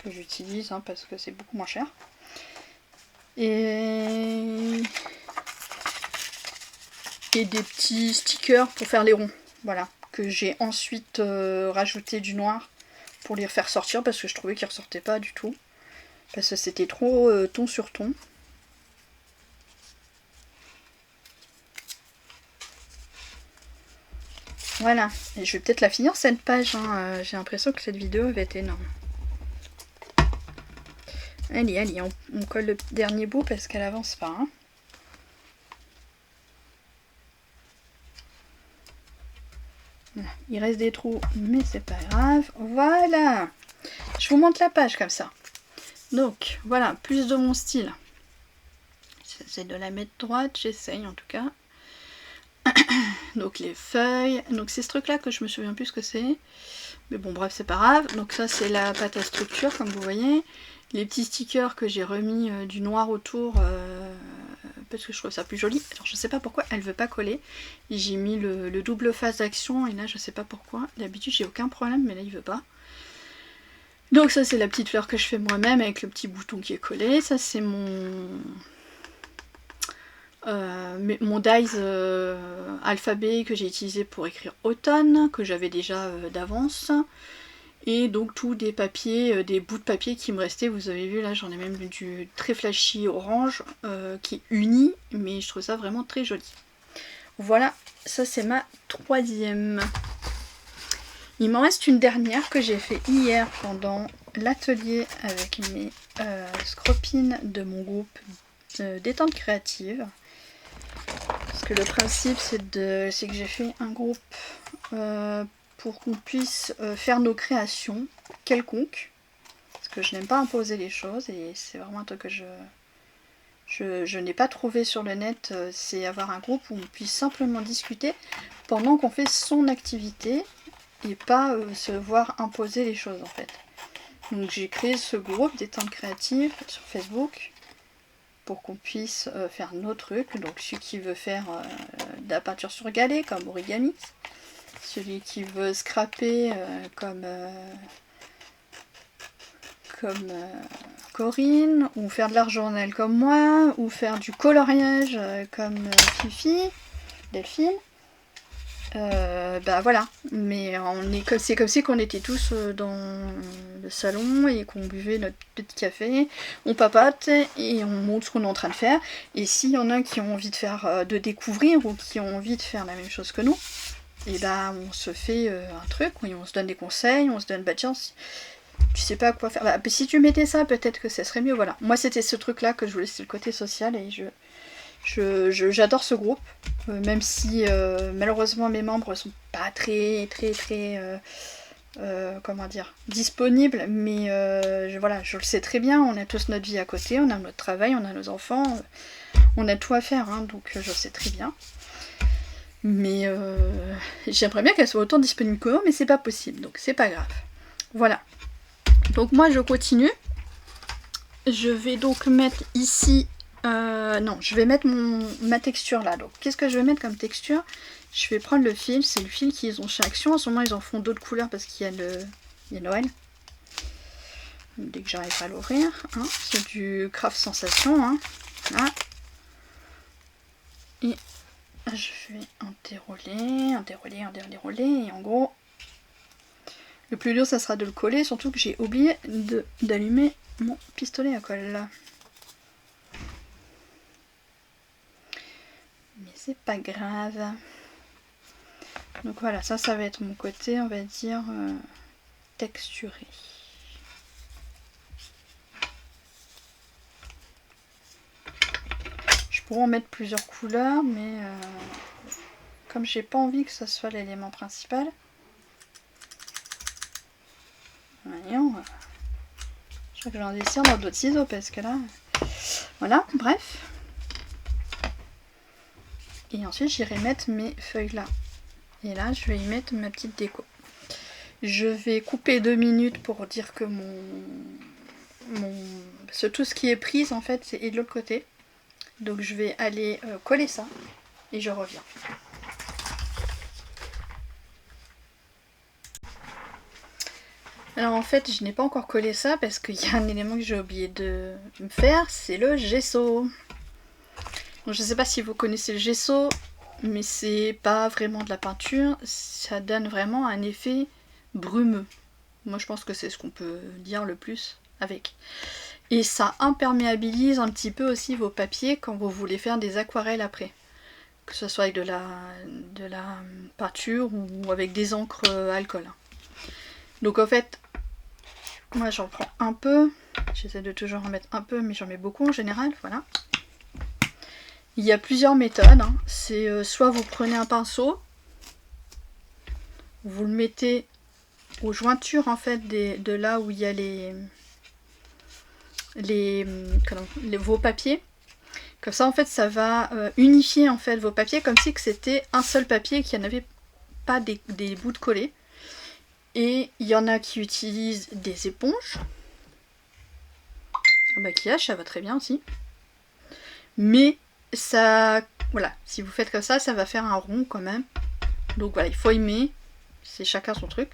que j'utilise, hein, parce que c'est beaucoup moins cher. Et des petits stickers pour faire les ronds, voilà, que j'ai ensuite rajouté du noir pour les faire sortir, parce que je trouvais qu'ils ressortaient pas du tout, parce que c'était trop ton sur ton. Voilà, et je vais peut-être la finir cette page, hein. J'ai l'impression que cette vidéo va être énorme. Allez, allez, on colle le dernier bout parce qu'elle avance pas. Hein. Il reste des trous, mais c'est pas grave. Voilà, je vous montre la page comme ça. Donc, voilà, plus de mon style. J'essaie de la mettre droite, j'essaye en tout cas. Donc les feuilles, donc c'est ce truc là que je me souviens plus ce que c'est, mais bon bref c'est pas grave. Donc ça c'est la pâte à structure comme vous voyez, les petits stickers que j'ai remis du noir autour parce que je trouve ça plus joli. Alors je sais pas pourquoi elle veut pas coller, j'ai mis le double face d'action et là je sais pas pourquoi, d'habitude j'ai aucun problème mais là il veut pas. Donc ça c'est la petite fleur que je fais moi-même avec le petit bouton qui est collé, ça c'est mon dies alphabet que j'ai utilisé pour écrire automne, que j'avais déjà d'avance, et donc tous des papiers, des bouts de papier qui me restaient, vous avez vu là j'en ai même du très flashy orange qui est uni, mais je trouve ça vraiment très joli. Voilà, ça c'est ma troisième. Il m'en reste une dernière que j'ai fait hier pendant l'atelier avec mes scropines de mon groupe détente créative. Parce que le principe c'est que j'ai fait un groupe pour qu'on puisse faire nos créations quelconques. Parce que je n'aime pas imposer les choses et c'est vraiment un truc que je n'ai pas trouvé sur le net. C'est avoir un groupe où on puisse simplement discuter pendant qu'on fait son activité et pas se voir imposer les choses en fait. Donc j'ai créé ce groupe détente créative sur Facebook pour qu'on puisse faire nos trucs. Donc celui qui veut faire de la peinture sur galet comme origami, celui qui veut scraper comme Corinne, ou faire de l'art journal comme moi, ou faire du coloriage comme Fifi, Delphine. Bah voilà, mais c'est comme si qu'on était tous dans le salon et qu'on buvait notre petit café, on papote et on montre ce qu'on est en train de faire. Et s'il y en a qui ont envie de faire, de découvrir ou qui ont envie de faire la même chose que nous, et bah on se fait un truc, et on se donne des conseils, on se donne bah tiens, tu sais pas quoi faire, bah, si tu mettais ça peut-être que ça serait mieux, voilà. Moi c'était ce truc là que je voulais, c'est le côté social et j'adore ce groupe, même si malheureusement mes membres sont pas très comment dire, disponibles, mais voilà, je le sais très bien, on a tous notre vie à côté, on a notre travail, on a nos enfants, on a tout à faire, hein, donc je sais très bien. Mais j'aimerais bien qu'elle soit autant disponible que moi, mais c'est pas possible, donc c'est pas grave. Voilà. Donc moi je continue. Je vais donc mettre ici... non, je vais mettre ma texture là. Donc qu'est-ce que je vais mettre comme texture? Je vais prendre le fil, c'est le fil qu'ils ont chez Action. En ce moment ils en font d'autres couleurs parce qu'il y a Noël. dès que j'arrive à l'ouvrir. Hein. C'est du Craft Sensation. Hein. Là. Et je vais en dérouler. Et en gros, le plus dur, ça sera de le coller. Surtout que j'ai oublié d'allumer mon pistolet à colle. Mais c'est pas grave. Donc voilà, ça va être mon côté, on va dire, texturé. Je pourrais en mettre plusieurs couleurs, mais comme j'ai pas envie que ça soit l'élément principal, voyons, je crois que je vais en descendre dans d'autres ciseaux parce que là, voilà, bref. Et ensuite j'irai mettre mes feuilles là. Et là je vais y mettre ma petite déco. Je vais couper 2 minutes pour dire que parce que tout ce qui est prise en fait c'est de l'autre côté. Donc je vais aller coller ça et je reviens. Alors en fait je n'ai pas encore collé ça parce qu'il y a un élément que j'ai oublié de me faire, c'est le gesso. Donc, je ne sais pas si vous connaissez le gesso, mais c'est pas vraiment de la peinture, ça donne vraiment un effet brumeux. Moi je pense que c'est ce qu'on peut dire le plus avec. Et ça imperméabilise un petit peu aussi vos papiers quand vous voulez faire des aquarelles après. Que ce soit avec de la peinture ou avec des encres alcool. Donc en fait, moi j'en prends un peu. J'essaie de toujours en mettre un peu, mais j'en mets beaucoup en général, voilà. Il y a plusieurs méthodes. Hein. C'est soit vous prenez un pinceau, vous le mettez aux jointures en fait de là où il y a vos papiers. Comme ça en fait ça va unifier en fait vos papiers comme si c'était un seul papier, qu'il n'y en avait pas des bouts de collés. Et il y en a qui utilisent des éponges. Un maquillage, ça va très bien aussi. Mais ça, voilà, si vous faites comme ça, ça va faire un rond quand même. Donc voilà, il faut aimer. C'est chacun son truc.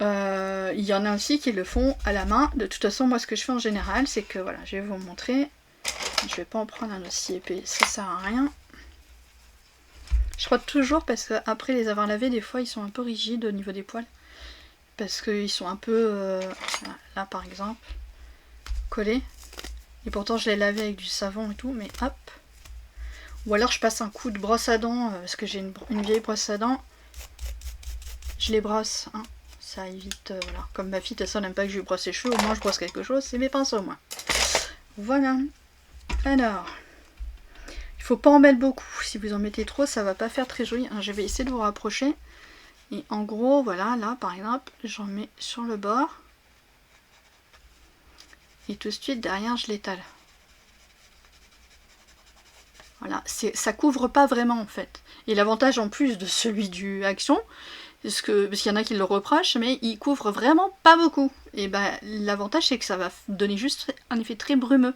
Il y en a aussi qui le font à la main. De toute façon, moi ce que je fais en général, c'est que voilà, je vais vous montrer. Je vais pas en prendre un aussi épais, ça sert à rien. Je frotte toujours parce qu'après les avoir lavés, des fois ils sont un peu rigides au niveau des poils. Parce qu'ils sont un peu, là par exemple, collés. Et pourtant je l'ai lavé avec du savon et tout, mais hop. Ou alors je passe un coup de brosse à dents, parce que j'ai une vieille brosse à dents. Je les brosse, hein. Ça évite, voilà. Comme ma fille, de toute façon, n'aime pas que je lui brosse les cheveux, au moins je brosse quelque chose, c'est mes pinceaux au moins. Voilà. Alors, il faut pas en mettre beaucoup. Si vous en mettez trop, ça va pas faire très joli. Je vais essayer de vous rapprocher. Et en gros, voilà, là par exemple, j'en mets sur le bord. Et tout de suite, derrière, je l'étale. Voilà, ça couvre pas vraiment en fait. Et l'avantage en plus de celui du Action, parce qu'il y en a qui le reprochent, mais il couvre vraiment pas beaucoup. Et ben l'avantage c'est que ça va donner juste un effet très brumeux.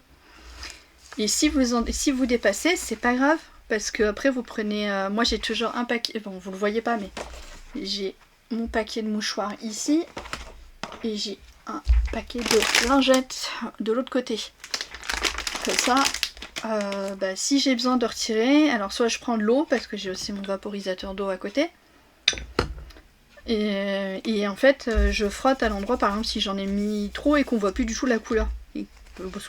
Et si vous dépassez, c'est pas grave, parce que après vous prenez... moi j'ai toujours un paquet, bon vous le voyez pas, mais j'ai mon paquet de mouchoirs ici, et j'ai un paquet de lingettes de l'autre côté. Comme ça, si j'ai besoin de retirer, alors soit je prends de l'eau, parce que j'ai aussi mon vaporisateur d'eau à côté, et en fait je frotte à l'endroit, par exemple si j'en ai mis trop et qu'on voit plus du tout la couleur. Et,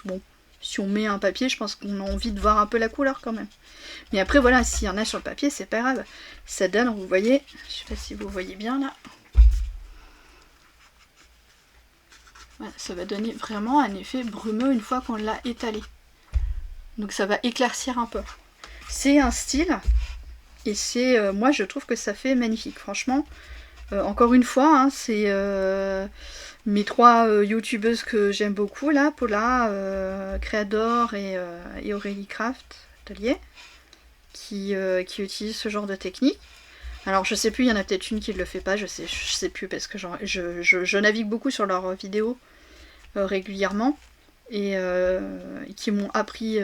bon, si on met un papier, je pense qu'on a envie de voir un peu la couleur quand même. Mais après voilà, s'il y en a sur le papier, c'est pas grave. Ça donne, vous voyez, je sais pas si vous voyez bien là. Voilà, ça va donner vraiment un effet brumeux une fois qu'on l'a étalé. Donc ça va éclaircir un peu. C'est un style, et c'est moi je trouve que ça fait magnifique, franchement. Encore une fois, hein, c'est mes 3 youtubeuses que j'aime beaucoup là, Paula, Creador et Aurélie Craft Atelier, qui utilisent ce genre de technique. Alors je sais plus, il y en a peut-être une qui ne le fait pas, je sais plus, parce que je navigue beaucoup sur leurs vidéos régulièrement, et qui m'ont appris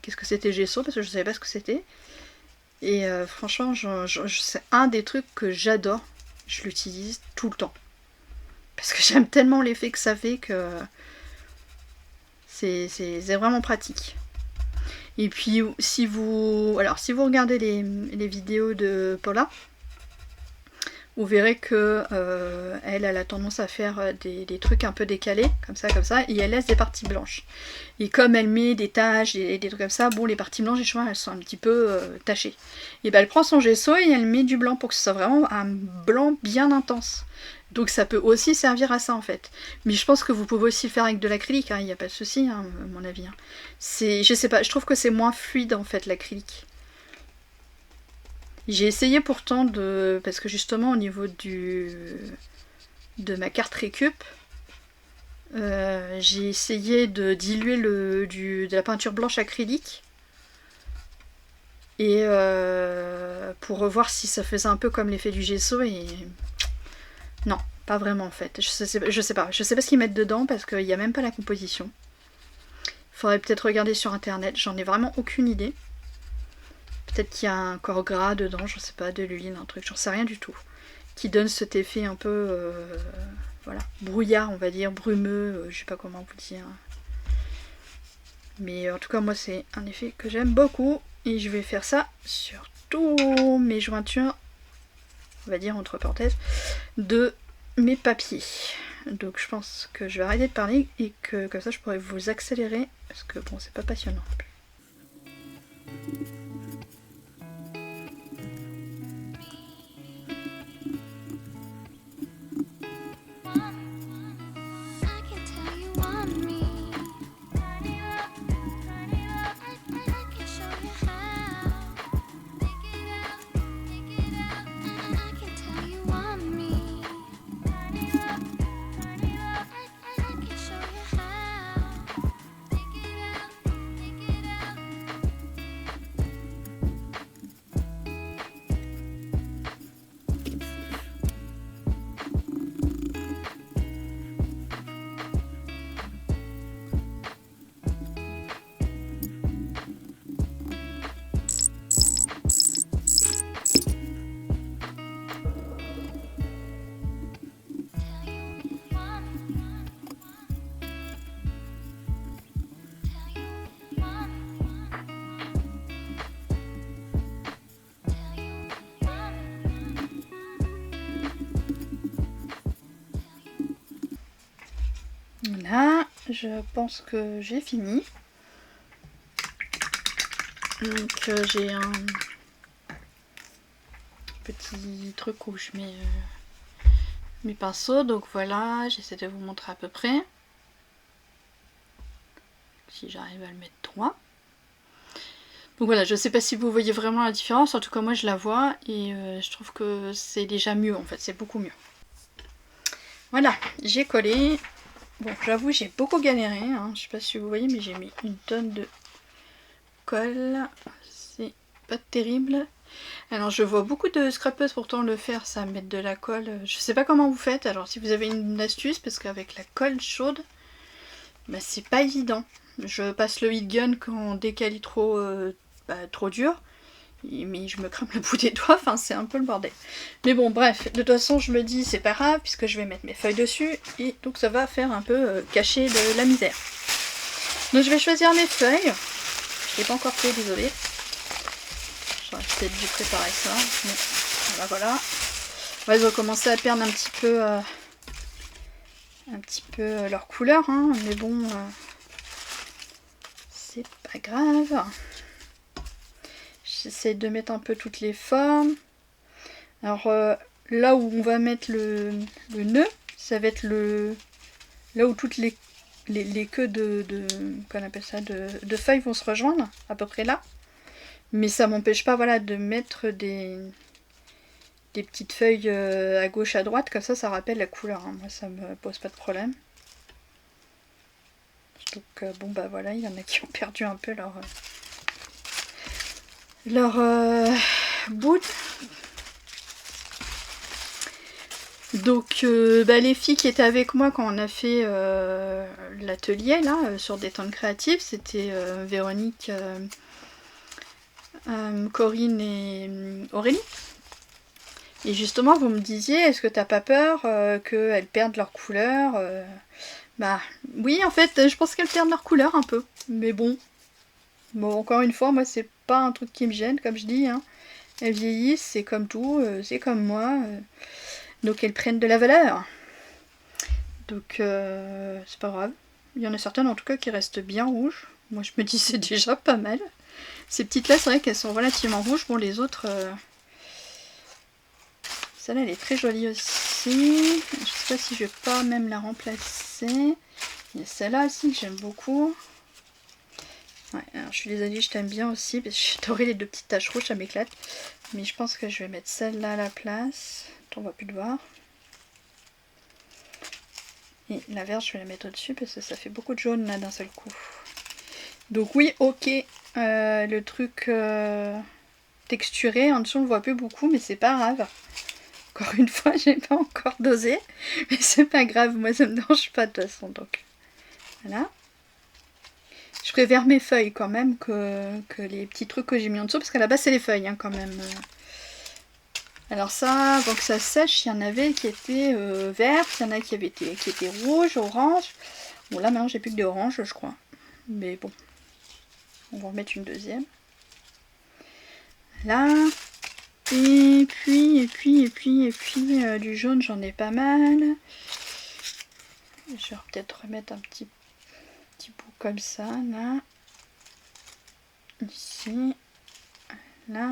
qu'est-ce que c'était gesso, parce que je savais pas ce que c'était. Et franchement, c'est un des trucs que j'adore. Je l'utilise tout le temps. Parce que j'aime tellement l'effet que ça fait que C'est vraiment pratique. Et puis si vous regardez les vidéos de Paula, vous verrez que elle a tendance à faire des trucs un peu décalés, comme ça, et elle laisse des parties blanches. Et comme elle met des taches, des trucs comme ça, bon, les parties blanches, les cheveux, elles sont un petit peu tachées. Et ben elle prend son gesso et elle met du blanc pour que ce soit vraiment un blanc bien intense. Donc ça peut aussi servir à ça en fait. Mais je pense que vous pouvez aussi le faire avec de l'acrylique, il n'y a pas de souci, à mon avis. Je sais pas, je trouve que c'est moins fluide en fait l'acrylique. J'ai essayé pourtant parce que justement au niveau de ma carte récup, j'ai essayé de diluer de la peinture blanche acrylique. Et pour revoir si ça faisait un peu comme l'effet du gesso et... Non, pas vraiment en fait. Je sais pas ce qu'ils mettent dedans parce qu'il n'y a même pas la composition. Faudrait peut-être regarder sur internet, j'en ai vraiment aucune idée. Peut-être qu'il y a un corps gras dedans, je sais pas, de l'huile, un truc, j'en sais rien du tout. Qui donne cet effet un peu, voilà, brouillard on va dire, brumeux, je sais pas comment vous dire. Mais en tout cas moi c'est un effet que j'aime beaucoup et je vais faire ça sur tous mes jointures, on va dire entre parenthèses, de mes papiers. Donc je pense que je vais arrêter de parler et que comme ça je pourrais vous accélérer parce que bon c'est pas passionnant non plus. Là, je pense que j'ai fini. Donc j'ai un petit truc où je mets mes pinceaux. Donc voilà, j'essaie de vous montrer à peu près. Si j'arrive à le mettre droit. Donc voilà, je sais pas si vous voyez vraiment la différence. En tout cas, moi je la vois et je trouve que c'est déjà mieux en fait. C'est beaucoup mieux. Voilà, j'ai collé. Bon, j'avoue, j'ai beaucoup galéré, hein. Je sais pas si vous voyez, mais j'ai mis une tonne de colle. C'est pas terrible. Alors, je vois beaucoup de scrapeuses pourtant le faire, ça, mettre de la colle. Je sais pas comment vous faites. Alors, si vous avez une astuce, parce qu'avec la colle chaude, bah, c'est pas évident. Je passe le heat gun quand dès qu'elle est trop dur. Mais je me crame le bout des doigts, enfin c'est un peu le bordel. Mais bon bref, de toute façon je me dis c'est pas grave puisque je vais mettre mes feuilles dessus et donc ça va faire un peu cacher la misère. Donc je vais choisir mes feuilles. Je l'ai pas encore fait, désolée. J'aurais peut-être dû préparer ça. Mais voilà. Ouais, ils ont commencé à perdre un petit peu leur couleur, hein, mais bon, c'est pas grave. J'essaie de mettre un peu toutes les formes. Alors là où on va mettre le nœud, ça va être là où toutes les queues qu'on appelle ça, de feuilles vont se rejoindre, à peu près là. Mais ça m'empêche pas, voilà, de mettre des petites feuilles à gauche, à droite, comme ça rappelle la couleur, hein. Moi ça me pose pas de problème. Donc bon bah voilà, il y en a qui ont perdu un peu leur bout. Donc les filles qui étaient avec moi quand on a fait l'atelier là sur Détente Créative, c'était Véronique, Corinne et Aurélie. Et justement vous me disiez, est-ce que t'as pas peur qu'elles perdent leur couleur Bah oui, en fait, je pense qu'elles perdent leur couleur un peu. Mais bon. Bon, encore une fois, moi, c'est pas un truc qui me gêne, comme je dis. Hein. Elles vieillissent, c'est comme tout, c'est comme moi. Donc elles prennent de la valeur. Donc c'est pas grave. Il y en a certaines en tout cas qui restent bien rouges. Moi je me dis c'est déjà pas mal. Ces petites là c'est vrai qu'elles sont relativement rouges. Bon les autres... Celle-là elle est très jolie aussi. Je sais pas si je vais pas même la remplacer. Il y a celle-là aussi que j'aime beaucoup. Ouais, alors je suis désolée, je t'aime bien aussi parce que j'ai adoré les deux petites taches rouges, ça m'éclate. Mais je pense que je vais mettre celle-là à la place. On va plus le voir. Et la verte, je vais la mettre au-dessus parce que ça fait beaucoup de jaune là d'un seul coup. Donc oui, ok, le truc texturé, en dessous on le voit plus beaucoup, mais c'est pas grave. Encore une fois, j'ai pas encore dosé, mais c'est pas grave, moi ça me dérange pas de toute façon. Donc voilà. Je préfère mes feuilles quand même que les petits trucs que j'ai mis en dessous, parce qu'à la base c'est les feuilles hein, quand même. Alors ça, avant que ça sèche, il y en avait qui étaient vertes, il y en a qui étaient rouges, orange. Bon là maintenant j'ai plus que des oranges je crois. Mais bon, on va en mettre une deuxième. Là. Et puis du jaune j'en ai pas mal. Je vais peut-être remettre un petit bout comme ça, là. Ici. Là.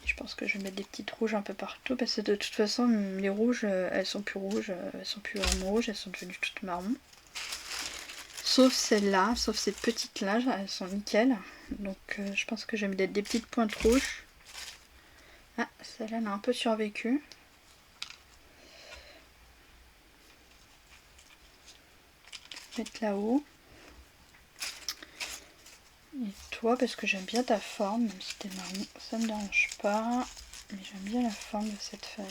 Je pense que je vais mettre des petites rouges un peu partout parce que de toute façon les rouges elles sont plus rouges, elles sont plus vraiment rouges, elles sont devenues toutes marron. Sauf celle-là, sauf ces petites là, elles sont nickel. Donc je pense que je vais mettre des petites pointes rouges. Ah, celle-là elle a un peu survécu. Mettre là-haut. Et toi, parce que j'aime bien ta forme, même si t'es marron, ça me dérange pas. Mais j'aime bien la forme de cette feuille.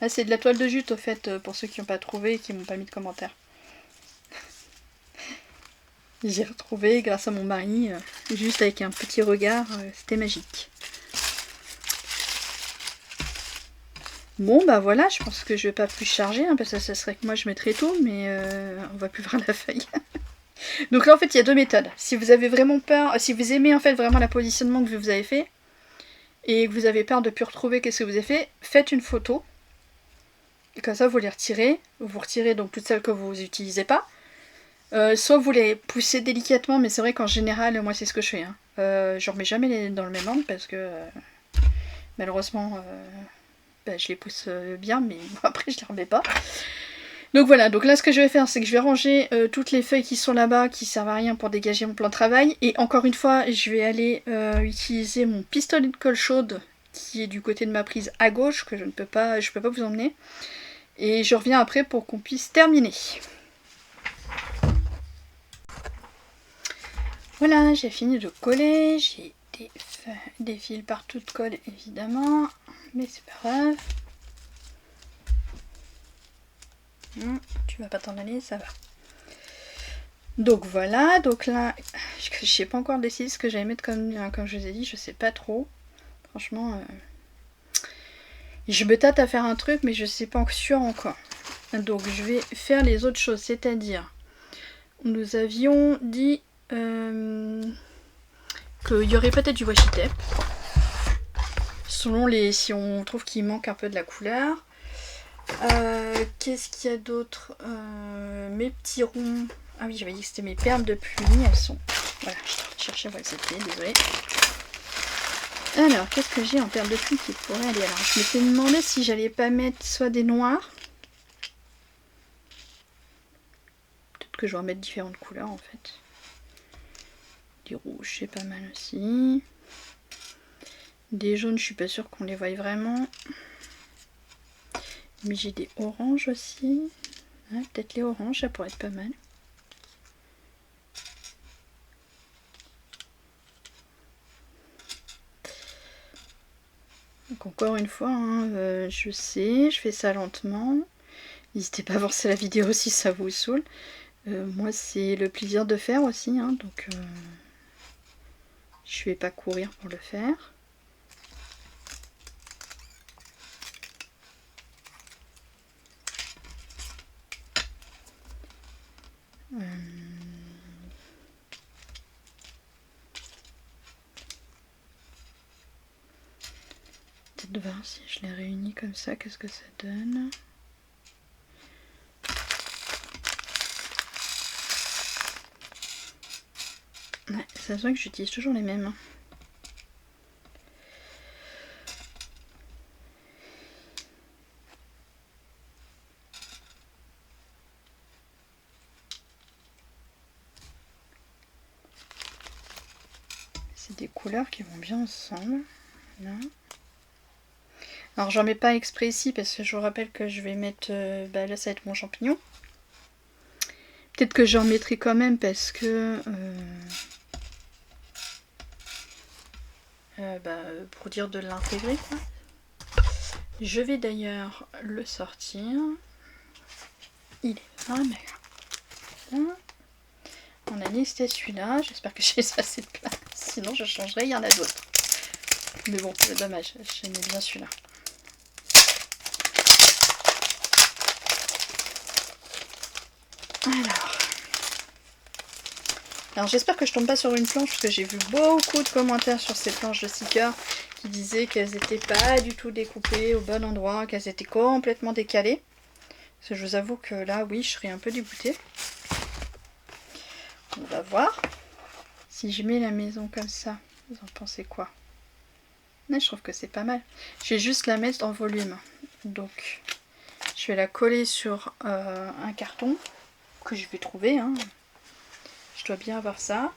Là, c'est de la toile de jute, au fait, pour ceux qui n'ont pas trouvé et qui m'ont pas mis de commentaires. J'ai retrouvé grâce à mon mari, juste avec un petit regard, c'était magique. Bon bah voilà, je pense que je vais pas plus charger, hein, parce que ça serait que moi je mettrais tout, mais on va plus voir la feuille. Donc là en fait il y a deux méthodes. Si vous avez vraiment peur, si vous aimez en fait vraiment le positionnement que vous avez fait, et que vous avez peur de ne plus retrouver qu'est-ce que vous avez fait, faites une photo. Et comme ça vous les retirez. Vous retirez donc toutes celles que vous n'utilisez pas. Soit vous les poussez délicatement, mais c'est vrai qu'en général, moi c'est ce que je fais. Hein. Je remets jamais dans le même ordre parce que malheureusement je les pousse bien, mais après je les remets pas. Donc voilà, donc là ce que je vais faire, c'est que je vais ranger toutes les feuilles qui sont là-bas, qui servent à rien pour dégager mon plan de travail. Et encore une fois, je vais aller utiliser mon pistolet de colle chaude qui est du côté de ma prise à gauche, que je peux pas vous emmener. Et je reviens après pour qu'on puisse terminer. Voilà, j'ai fini de coller, j'ai des fils partout de colle évidemment, mais c'est pas grave. Tu vas pas t'en aller, ça va. Donc voilà, donc là, je sais pas encore décidé ce que j'allais mettre comme je vous ai dit, je sais pas trop. Franchement, je me tâte à faire un truc, mais je sais pas sûr encore. Donc je vais faire les autres choses, c'est-à-dire, nous avions dit qu'il y aurait peut-être du washi tape. Selon si on trouve qu'il manque un peu de la couleur. Qu'est-ce qu'il y a d'autre? Mes petits ronds. Ah oui, j'avais dit que c'était mes perles de pluie. Elles sont... Voilà, je cherchais où elles étaient, désolée. Alors, qu'est-ce que j'ai en perles de pluie qui pourrait aller? Alors, je m'étais demandé si j'allais pas mettre soit des noirs. Peut-être que je vais en mettre différentes couleurs en fait. Des rouges, c'est pas mal aussi. Des jaunes, je suis pas sûre qu'on les voie vraiment. Mais j'ai des oranges aussi. Ouais, peut-être les oranges, ça pourrait être pas mal. Donc encore une fois, hein, je sais, je fais ça lentement. N'hésitez pas à voir la vidéo si ça vous saoule. Moi, c'est le plaisir de faire aussi, hein, donc je vais pas courir pour le faire. de voir si je les réunis comme ça, qu'est-ce que ça donne. Ouais, ça se voit que j'utilise toujours les mêmes. C'est des couleurs qui vont bien ensemble. Là. Alors j'en mets pas exprès ici parce que je vous rappelle que je vais mettre... là ça va être mon champignon. Peut-être que j'en mettrai quand même parce que... pour dire de l'intégrer quoi. Je vais d'ailleurs le sortir. Il est là, mais là. On a listé celui-là. J'espère que j'ai assez de place. Sinon je changerai, il y en a d'autres. Mais bon, c'est dommage, j'aimais bien celui-là. Alors j'espère que je tombe pas sur une planche parce que j'ai vu beaucoup de commentaires sur ces planches de stickers qui disaient qu'elles n'étaient pas du tout découpées au bon endroit, qu'elles étaient complètement décalées. Parce que je vous avoue que là, oui, je serais un peu dégoûtée. On va voir. Si je mets la maison comme ça, vous en pensez quoi? Mais je trouve que c'est pas mal. Je vais juste la mettre en volume. Donc, je vais la coller sur un carton que je vais trouver. Hein. Je dois bien avoir ça.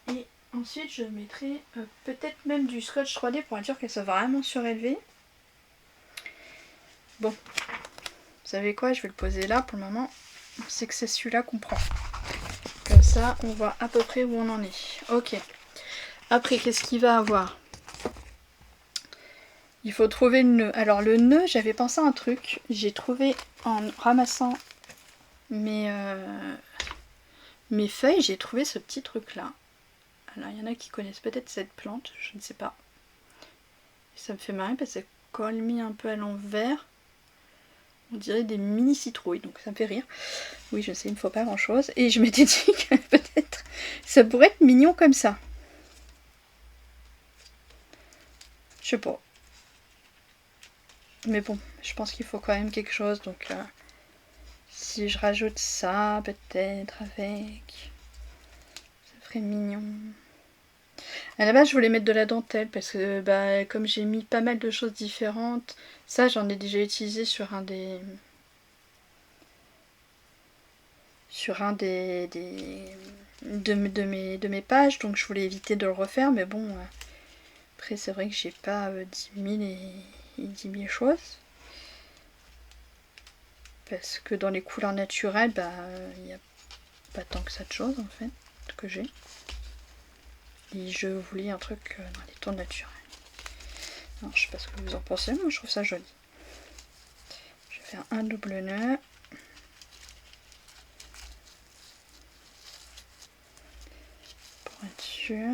Et ensuite, je mettrai peut-être même du scotch 3D pour être sûr qu'elle soit vraiment surélevée. Bon, vous savez quoi? Je vais le poser là pour le moment. C'est que c'est celui-là qu'on prend. Comme ça, on voit à peu près où on en est. Ok. Après, qu'est-ce qu'il va avoir? Il faut trouver le nœud. Alors le nœud, j'avais pensé à un truc. J'ai trouvé en ramassant mes feuilles, j'ai trouvé ce petit truc là. Alors il y en a qui connaissent peut-être cette plante, je ne sais pas. Et ça me fait marrer parce que quand elle est mise un peu à l'envers, on dirait des mini citrouilles, donc ça me fait rire. Oui, je sais, il ne faut pas grand chose. Et je m'étais dit que peut-être ça pourrait être mignon comme ça. Je sais pas. Mais bon, je pense qu'il faut quand même quelque chose, donc si je rajoute ça, peut-être avec, ça ferait mignon. À la base, je voulais mettre de la dentelle parce que comme j'ai mis pas mal de choses différentes, ça j'en ai déjà utilisé sur un des de mes pages, donc je voulais éviter de le refaire, mais bon, après c'est vrai que j'ai pas 10 000 et 10 000 choses. Parce que dans les couleurs naturelles, il n'y a pas tant que ça de choses en fait que j'ai. Et je voulais un truc dans les tons naturels. Alors, je sais pas ce que vous en pensez, moi je trouve ça joli. Je vais faire un double nœud. Pour être sûr.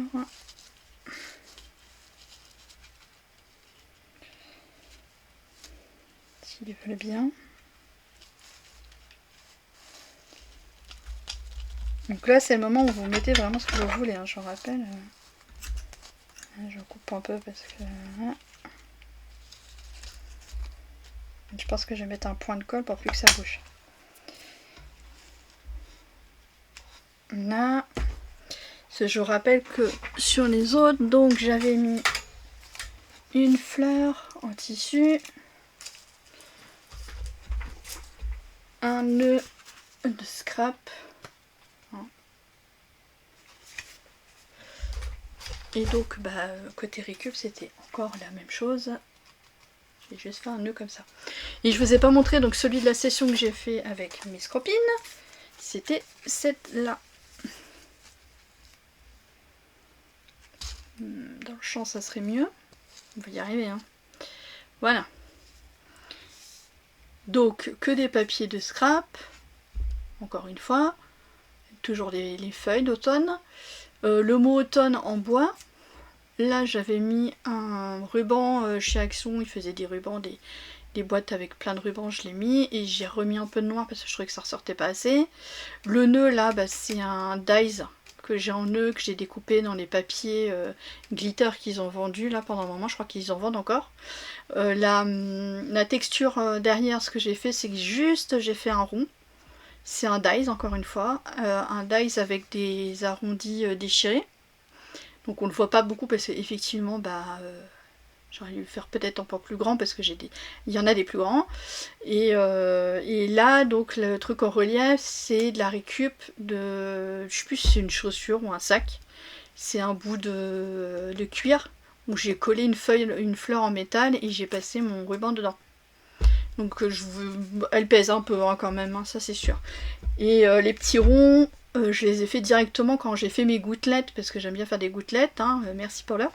S'il veut bien. Donc là, c'est le moment où vous mettez vraiment ce que vous voulez, hein, je vous rappelle. Je coupe un peu parce que... Je pense que je vais mettre un point de colle pour plus que ça bouge. Là, je vous rappelle que sur les autres, donc j'avais mis une fleur en tissu, un nœud de scrap. Et donc, côté récup, c'était encore la même chose. J'ai juste fait un nœud comme ça. Et je vous ai pas montré, donc celui de la session que j'ai fait avec mes copines, c'était cette-là. Dans le champ, ça serait mieux. On va y arriver, hein. Voilà. Donc, que des papiers de scrap. Encore une fois. Toujours les feuilles d'automne. Le mot automne en bois. Là j'avais mis un ruban chez Action, ils faisaient des rubans, des boîtes avec plein de rubans, je l'ai mis et j'ai remis un peu de noir parce que je trouvais que ça ressortait pas assez. Le nœud là, c'est un dies que j'ai en nœud, que j'ai découpé dans les papiers glitter qu'ils ont vendus là pendant un moment, je crois qu'ils en vendent encore. La texture derrière, ce que j'ai fait, c'est que juste j'ai fait un rond. C'est un dies encore une fois, un dies avec des arrondis déchirés. Donc on ne le voit pas beaucoup parce qu'effectivement j'aurais dû le faire peut-être un peu plus grand parce que il y en a des plus grands. Et là donc le truc en relief c'est de la récup de, je sais plus si c'est une chaussure ou un sac. C'est un bout de cuir où j'ai collé une fleur en métal et j'ai passé mon ruban dedans. Donc elle pèse un peu hein, quand même, hein, ça c'est sûr. Et les petits ronds, je les ai fait directement quand j'ai fait mes gouttelettes, parce que j'aime bien faire des gouttelettes, hein, merci Paula.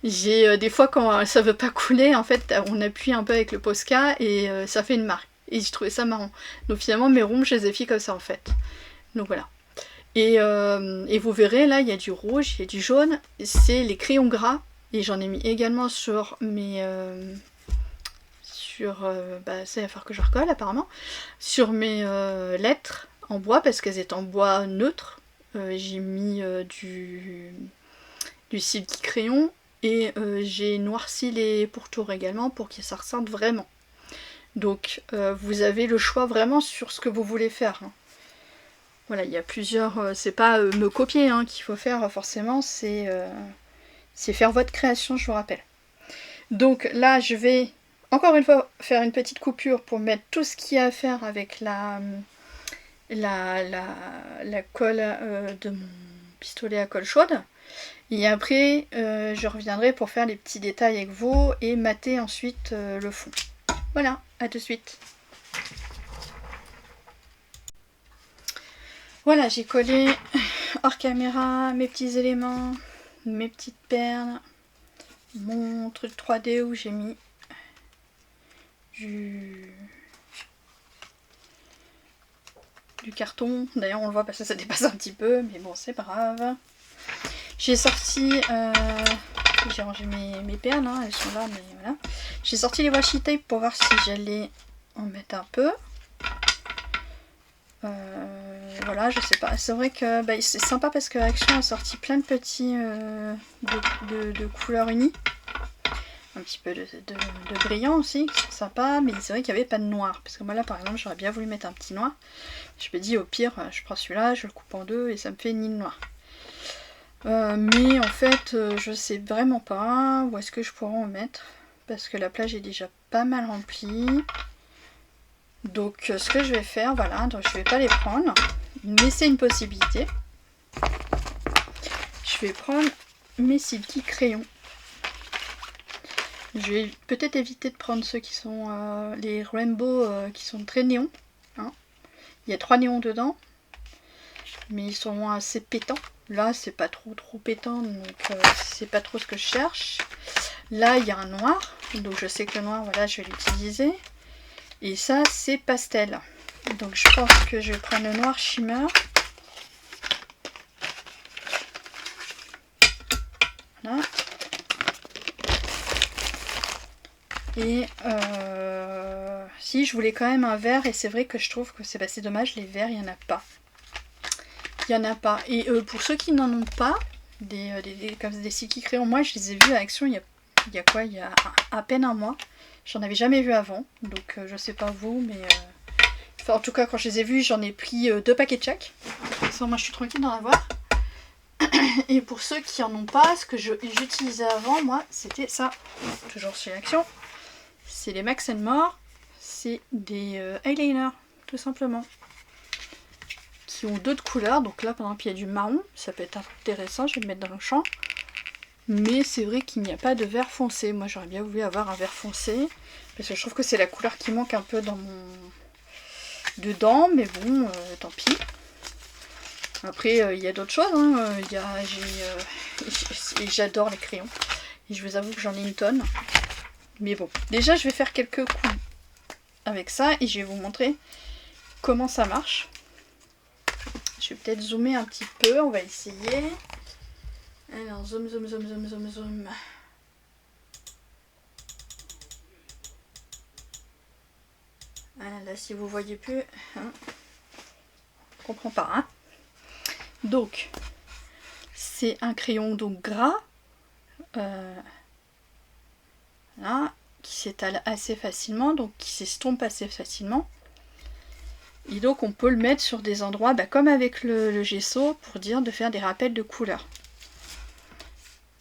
J'ai des fois quand ça veut pas couler, en fait on appuie un peu avec le Posca et ça fait une marque. Et j'ai trouvé ça marrant. Donc finalement mes ronds je les ai fait comme ça en fait. Donc voilà. Et vous verrez là il y a du rouge, il y a du jaune, c'est les crayons gras. Et j'en ai mis également sur mes... ça il va falloir que je recolle apparemment. Sur mes lettres en bois parce qu'elles étaient en bois neutre. J'ai mis du silky crayon. Et j'ai noirci les pourtours également pour que ça ressorte vraiment. Donc vous avez le choix vraiment sur ce que vous voulez faire. Hein. Voilà, il y a plusieurs... c'est pas me copier hein, qu'il faut faire forcément, c'est faire votre création, je vous rappelle. Donc là, je vais encore une fois faire une petite coupure pour mettre tout ce qu'il y a à faire avec la colle de mon pistolet à colle chaude. Et après, je reviendrai pour faire les petits détails avec vous et mater ensuite le fond. Voilà, à tout de suite. Voilà, j'ai collé hors caméra mes petits éléments, mes petites perles, mon truc 3D où j'ai mis du carton. D'ailleurs, on le voit parce que ça dépasse un petit peu, mais bon, c'est pas grave. J'ai sorti, j'ai rangé mes perles, hein, elles sont là, mais voilà. J'ai sorti les washi tape pour voir si j'allais en mettre un peu. Voilà, je sais pas. C'est vrai que c'est sympa parce que Action a sorti plein de petits de couleurs unies. Un petit peu de brillant aussi, qui sont sympas, mais c'est vrai qu'il n'y avait pas de noir. Parce que moi là par exemple j'aurais bien voulu mettre un petit noir. Je me dis au pire je prends celui-là, je le coupe en deux et ça me fait une ligne noire. Mais en fait je sais vraiment pas où est-ce que je pourrais en mettre. Parce que la plage est déjà pas mal remplie. Donc ce que je vais faire, voilà, donc je vais pas les prendre. Mais c'est une possibilité. Je vais prendre mes silky crayons. Je vais peut-être éviter de prendre ceux qui sont les rainbow qui sont très néons. Hein. Il y a 3 néons dedans. Mais ils sont assez pétants. Là c'est pas trop pétant donc c'est pas trop ce que je cherche. Là il y a un noir. Donc je sais que le noir voilà je vais l'utiliser. Et ça c'est pastel. Donc je pense que je vais prendre le noir shimmer. Voilà. Et si je voulais quand même un vert et c'est vrai que je trouve que c'est dommage, les verts il n'y en a pas. Il n'y en a pas. Et pour ceux qui n'en ont pas, comme des silky crayons, moi je les ai vus à Action il y a à peine un mois. J'en avais jamais vu avant, donc je sais pas vous, mais enfin, en tout cas quand je les ai vus j'en ai pris 2 paquets de chaque. Ça moi je suis tranquille d'en avoir. Et pour ceux qui en ont pas, ce que j'utilisais avant moi c'était ça, toujours chez Action. C'est les Max & More, c'est des eyeliners, tout simplement. Qui ont d'autres couleurs, donc là par exemple il y a du marron, ça peut être intéressant, je vais le mettre dans le champ. Mais c'est vrai qu'il n'y a pas de vert foncé, moi j'aurais bien voulu avoir un vert foncé, parce que je trouve que c'est la couleur qui manque un peu dans mon... dedans, mais bon, tant pis. Après il y a d'autres choses, hein. J'adore les crayons, et je vous avoue que j'en ai une tonne. Mais bon, déjà je vais faire quelques coups avec ça et je vais vous montrer comment ça marche. Je vais peut-être zoomer un petit peu, on va essayer. Alors zoom. Voilà, là si vous voyez plus, hein, on comprend pas. Hein. Donc, c'est un crayon donc gras, là, qui s'étale assez facilement, donc qui s'estompe assez facilement. Et donc on peut le mettre sur des endroits, comme avec le gesso, pour dire de faire des rappels de couleurs.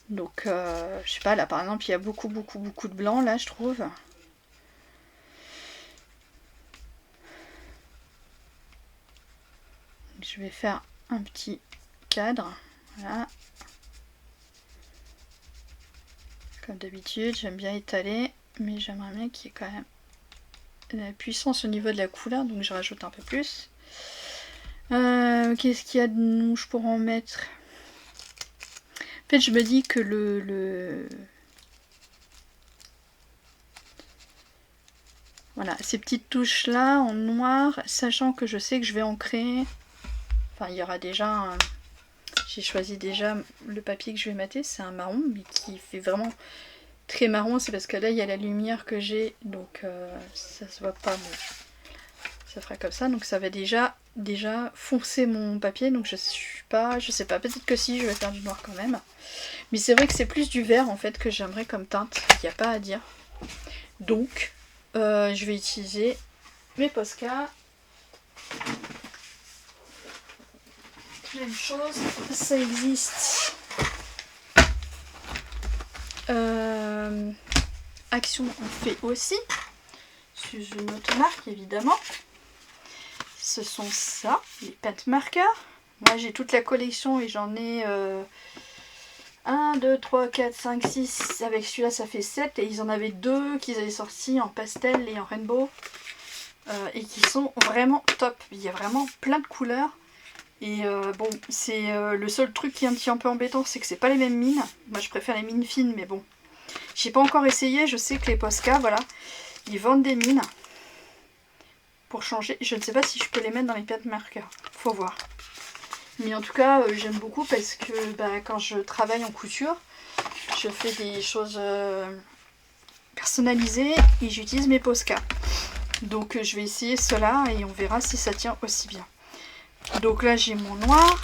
Donc, je sais pas, là par exemple, il y a beaucoup de blanc, là, je trouve. Je vais faire un petit cadre, voilà. Comme d'habitude, j'aime bien étaler, mais j'aimerais bien qu'il y ait quand même la puissance au niveau de la couleur, donc je rajoute un peu plus. Qu'est-ce qu'il y a de nous, je pourrais en mettre? En fait, je me dis que voilà, ces petites touches là en noir, sachant que je sais que je vais en créer. Enfin, il y aura déjà j'ai choisi déjà le papier que je vais mater, c'est un marron, mais qui fait vraiment très marron. C'est parce que là, il y a la lumière que j'ai, donc ça se voit pas, mais ça fera comme ça. Donc ça va déjà foncer mon papier, donc je sais pas, peut-être que si, je vais faire du noir quand même. Mais c'est vrai que c'est plus du vert en fait que j'aimerais comme teinte, il n'y a pas à dire. Donc, je vais utiliser mes Posca. Même chose, ça existe. Action on fait aussi, sous une autre marque évidemment. Ce sont ça, les paint marqueurs. Moi j'ai toute la collection et j'en ai 1, 2, 3, 4, 5, 6. Avec celui-là ça fait 7. Et ils en avaient 2 qu'ils avaient sortis en pastel et en rainbow. Et qui sont vraiment top. Il y a vraiment plein de couleurs. Et bon, c'est le seul truc qui est un petit peu embêtant, c'est que c'est pas les mêmes mines. Moi je préfère les mines fines, mais bon. J'ai pas encore essayé, je sais que les Posca, voilà, ils vendent des mines pour changer. Je ne sais pas si je peux les mettre dans les paint marqueurs, faut voir. Mais en tout cas, j'aime beaucoup parce que quand je travaille en couture, je fais des choses personnalisées et j'utilise mes Posca. Donc je vais essayer cela et on verra si ça tient aussi bien. Donc là j'ai mon noir.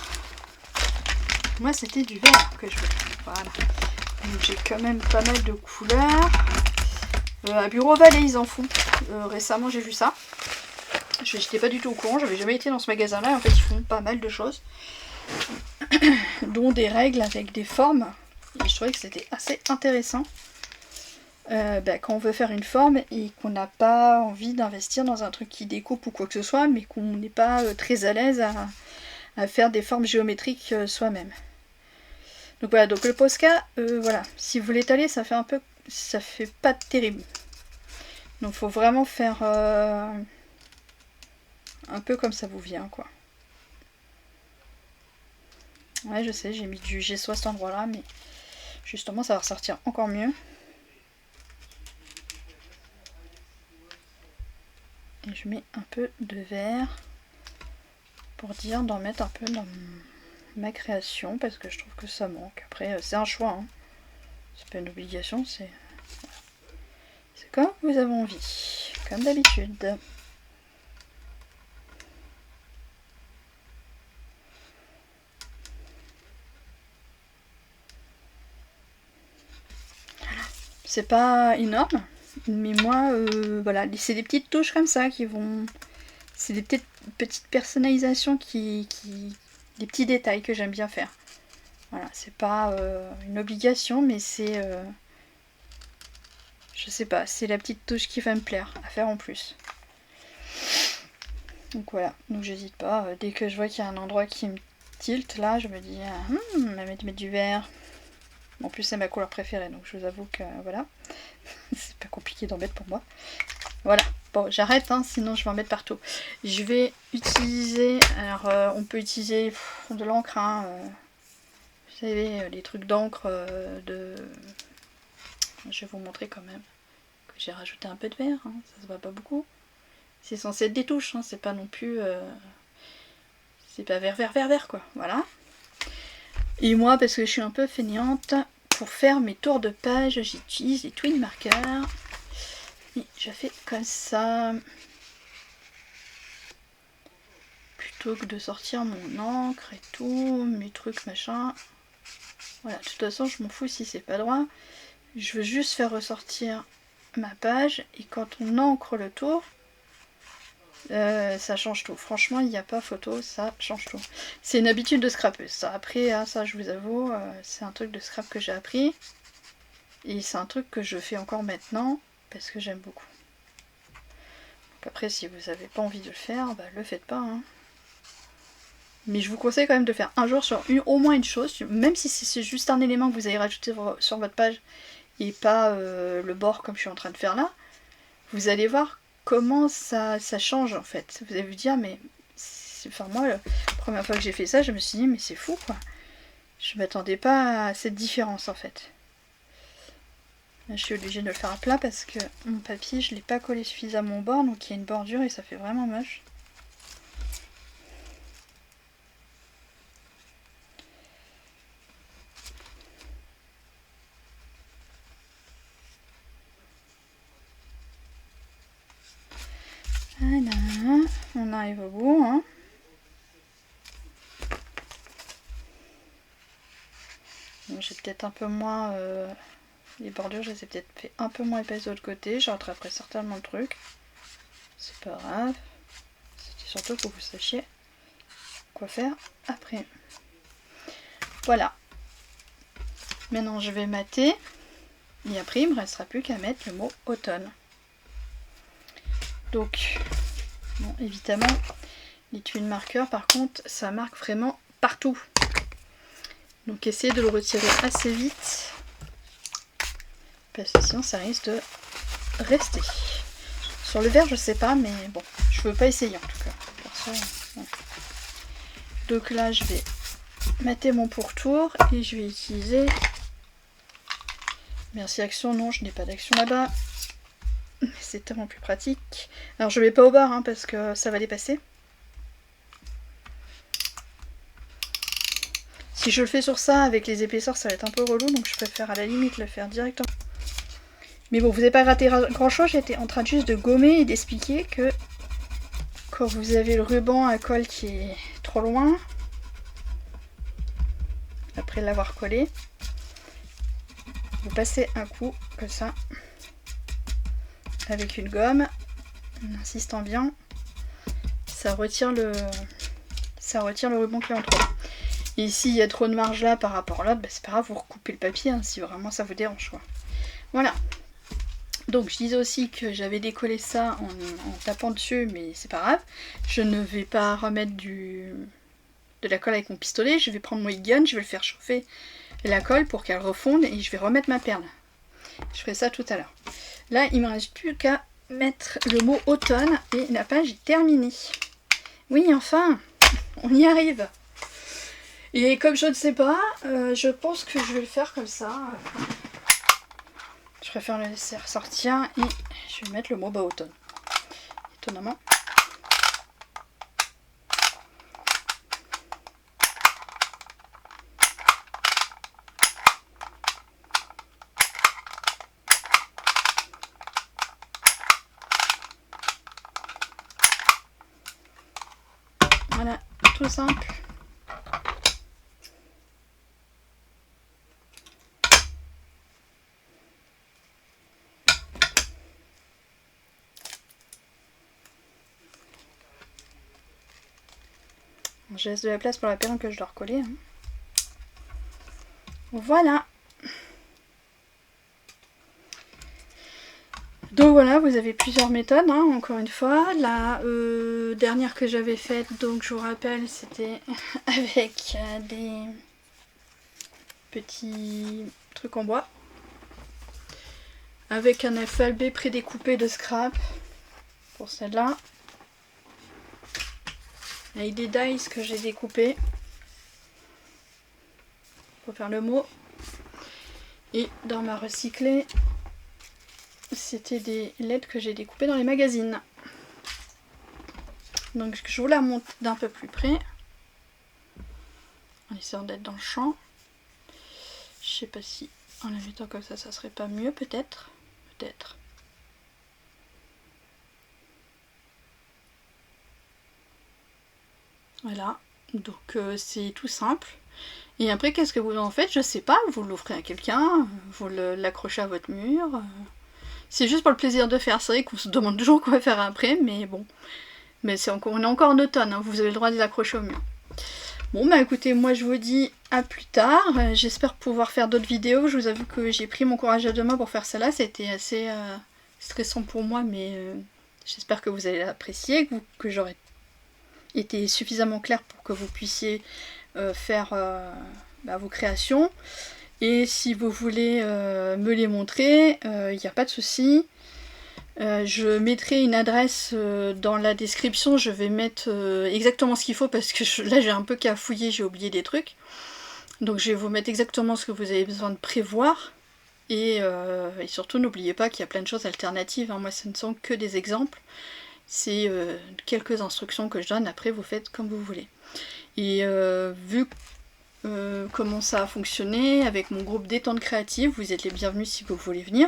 Moi c'était du vert que je voulais. Voilà. Donc j'ai quand même pas mal de couleurs. À Bureau Vallée ils en font. Récemment j'ai vu ça. J'étais pas du tout au courant, j'avais jamais été dans ce magasin là. En fait ils font pas mal de choses. Dont des règles avec des formes. Et je trouvais que c'était assez intéressant. Quand on veut faire une forme et qu'on n'a pas envie d'investir dans un truc qui découpe ou quoi que ce soit, mais qu'on n'est pas très à l'aise à faire des formes géométriques soi-même. Donc voilà, donc le Posca, voilà, si vous l'étalez, ça fait pas terrible. Donc faut vraiment faire un peu comme ça vous vient, quoi. Ouais, je sais, j'ai mis du gesso à cet endroit-là, mais justement ça va ressortir encore mieux. Et je mets un peu de vert pour dire d'en mettre un peu dans ma création parce que je trouve que ça manque. Après c'est un choix, hein. C'est pas une obligation, c'est comme vous avez envie, comme d'habitude. C'est pas énorme, mais moi voilà, c'est des petites touches comme ça qui vont, c'est des petites personnalisations des petits détails que j'aime bien faire. Voilà, c'est pas une obligation, mais c'est je sais pas, c'est la petite touche qui va me plaire à faire en plus. Donc voilà, donc j'hésite pas, dès que je vois qu'il y a un endroit qui me tilte là, je me dis on va mettre du vert. En plus c'est ma couleur préférée, donc je vous avoue que voilà, c'est pas compliqué d'en mettre pour moi. Voilà, bon j'arrête, hein, sinon je vais en mettre partout. Je vais utiliser, alors on peut utiliser de l'encre, hein, vous savez, les trucs d'encre de... Je vais vous montrer quand même que j'ai rajouté un peu de vert, hein, ça se voit pas beaucoup. C'est censé être des touches, hein, c'est pas non plus... c'est pas vert quoi, voilà. Et moi, parce que je suis un peu feignante, pour faire mes tours de page, j'utilise les twin markers. Et je fais comme ça. plutôt que de sortir mon encre et tout, mes trucs machin. Voilà, de toute façon je m'en fous si c'est pas droit. Je veux juste faire ressortir ma page et quand on encre le tour, ça change tout. Franchement, il n'y a pas photo, ça change tout. C'est une habitude de scrapeuse. Ça, après, hein, ça je vous avoue, c'est un truc de scrap que j'ai appris. Et c'est un truc que je fais encore maintenant parce que j'aime beaucoup. Donc après, si vous n'avez pas envie de le faire, bah le faites pas. Hein. Mais je vous conseille quand même de faire un jour sur au moins une chose, même si c'est juste un élément que vous allez rajouter sur votre page et pas le bord comme je suis en train de faire là. Vous allez voir comment ça change en fait. Vous allez vous dire, mais enfin moi, la première fois que j'ai fait ça, je me suis dit, mais c'est fou quoi. Je m'attendais pas à cette différence en fait. Là, je suis obligée de le faire à plat parce que mon papier, je l'ai pas collé suffisamment au bord, donc il y a une bordure et ça fait vraiment moche. Voilà, on arrive au bout. Hein. Bon, j'ai peut-être un peu moins... les bordures, je les ai peut-être fait un peu moins épaisses de l'autre côté. Je rattraperai certainement le truc. C'est pas grave. C'était surtout pour que vous sachiez quoi faire après. Voilà. Maintenant, je vais mater. Et après, il me restera plus qu'à mettre le mot automne. Donc, bon, évidemment, les tuiles marqueurs, par contre, ça marque vraiment partout. Donc, essayez de le retirer assez vite. Parce que sinon, ça risque de rester. Sur le verre, je sais pas, mais bon, je veux pas essayer en tout cas. Pour ça, ouais. Donc là, je vais mater mon pourtour et je vais utiliser... Merci Action, non, je n'ai pas d'action là-bas. Mais c'est tellement plus pratique. Alors je vais pas au bar hein, parce que ça va dépasser. Si je le fais sur ça avec les épaisseurs, ça va être un peu relou, donc je préfère à la limite le faire directement. Mais bon, vous n'avez pas raté grand chose, j'étais en train juste de gommer et d'expliquer que quand vous avez le ruban à colle qui est trop loin, après l'avoir collé, vous passez un coup comme ça avec une gomme en insistant bien, ça retire le ruban qui est en trop. Et s'il y a trop de marge là par rapport à l'autre, bah c'est pas grave, vous recoupez le papier hein, si vraiment ça vous dérange quoi. Voilà. Donc je disais aussi que j'avais décollé ça en tapant dessus, mais c'est pas grave. Je ne vais pas remettre de la colle avec mon pistolet, je vais prendre mon heat gun, je vais le faire chauffer la colle pour qu'elle refonde et je vais remettre ma perle. Je ferai ça tout à l'heure. Là, il ne me reste plus qu'à mettre le mot automne et la page est terminée. Oui, enfin, on y arrive. Et comme je ne sais pas, je pense que je vais le faire comme ça. Je préfère le laisser ressortir et je vais mettre le mot automne. Étonnamment. Voilà, tout simple. Je laisse de la place pour la perle que je dois recoller. Hein. Voilà. Donc voilà, vous avez plusieurs méthodes, hein, encore une fois. La dernière que j'avais faite, donc je vous rappelle, c'était avec des petits trucs en bois. Avec un alphabet prédécoupé de scrap pour celle-là. Avec des dies que j'ai découpés pour faire le mot. Et dans ma recyclée, c'était des lettres que j'ai découpées dans les magazines. Donc je vous la montre d'un peu plus près. En essayant d'être dans le champ. Je sais pas si en la mettant comme ça serait pas mieux, peut-être. Peut-être. Voilà, donc c'est tout simple. Et après, qu'est-ce que vous en faites? Je sais pas, vous l'offrez à quelqu'un, vous l'accrochez à votre mur. C'est juste pour le plaisir de faire. C'est vrai qu'on se demande toujours quoi faire après, mais bon. Mais on est encore en automne, hein, vous avez le droit de l'accrocher au mur. Bon bah écoutez, moi je vous dis à plus tard. J'espère pouvoir faire d'autres vidéos. Je vous avoue que j'ai pris mon courage à deux mains pour faire celle-là. C'était assez stressant pour moi, mais j'espère que vous allez l'apprécier, que j'aurai été suffisamment claire pour que vous puissiez faire vos créations. Et si vous voulez me les montrer, il n'y a pas de souci. Je mettrai une adresse dans la description, je vais mettre exactement ce qu'il faut parce que là j'ai un peu cafouillé, j'ai oublié des trucs. Donc je vais vous mettre exactement ce que vous avez besoin de prévoir. Et surtout n'oubliez pas qu'il y a plein de choses alternatives, hein. Moi ce ne sont que des exemples. C'est quelques instructions que je donne, après vous faites comme vous voulez. Et vu comment ça a fonctionné avec mon groupe Détente Créative, vous êtes les bienvenus si vous voulez venir.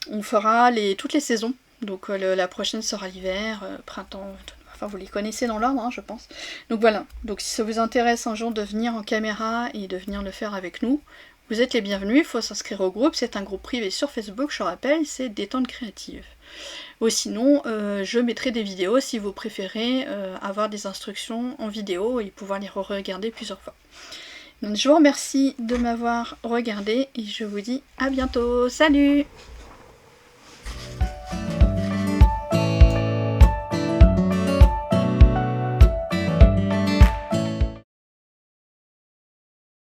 On fera toutes les saisons, donc la prochaine sera l'hiver, printemps, enfin vous les connaissez dans l'ordre, hein, je pense. Donc voilà, donc si ça vous intéresse un jour de venir en caméra et de venir le faire avec nous, vous êtes les bienvenus, il faut s'inscrire au groupe, c'est un groupe privé sur Facebook, je rappelle, c'est Détente Créative. Ou sinon, je mettrai des vidéos si vous préférez avoir des instructions en vidéo et pouvoir les re-regarder plusieurs fois. Donc je vous remercie de m'avoir regardé et je vous dis à bientôt, salut!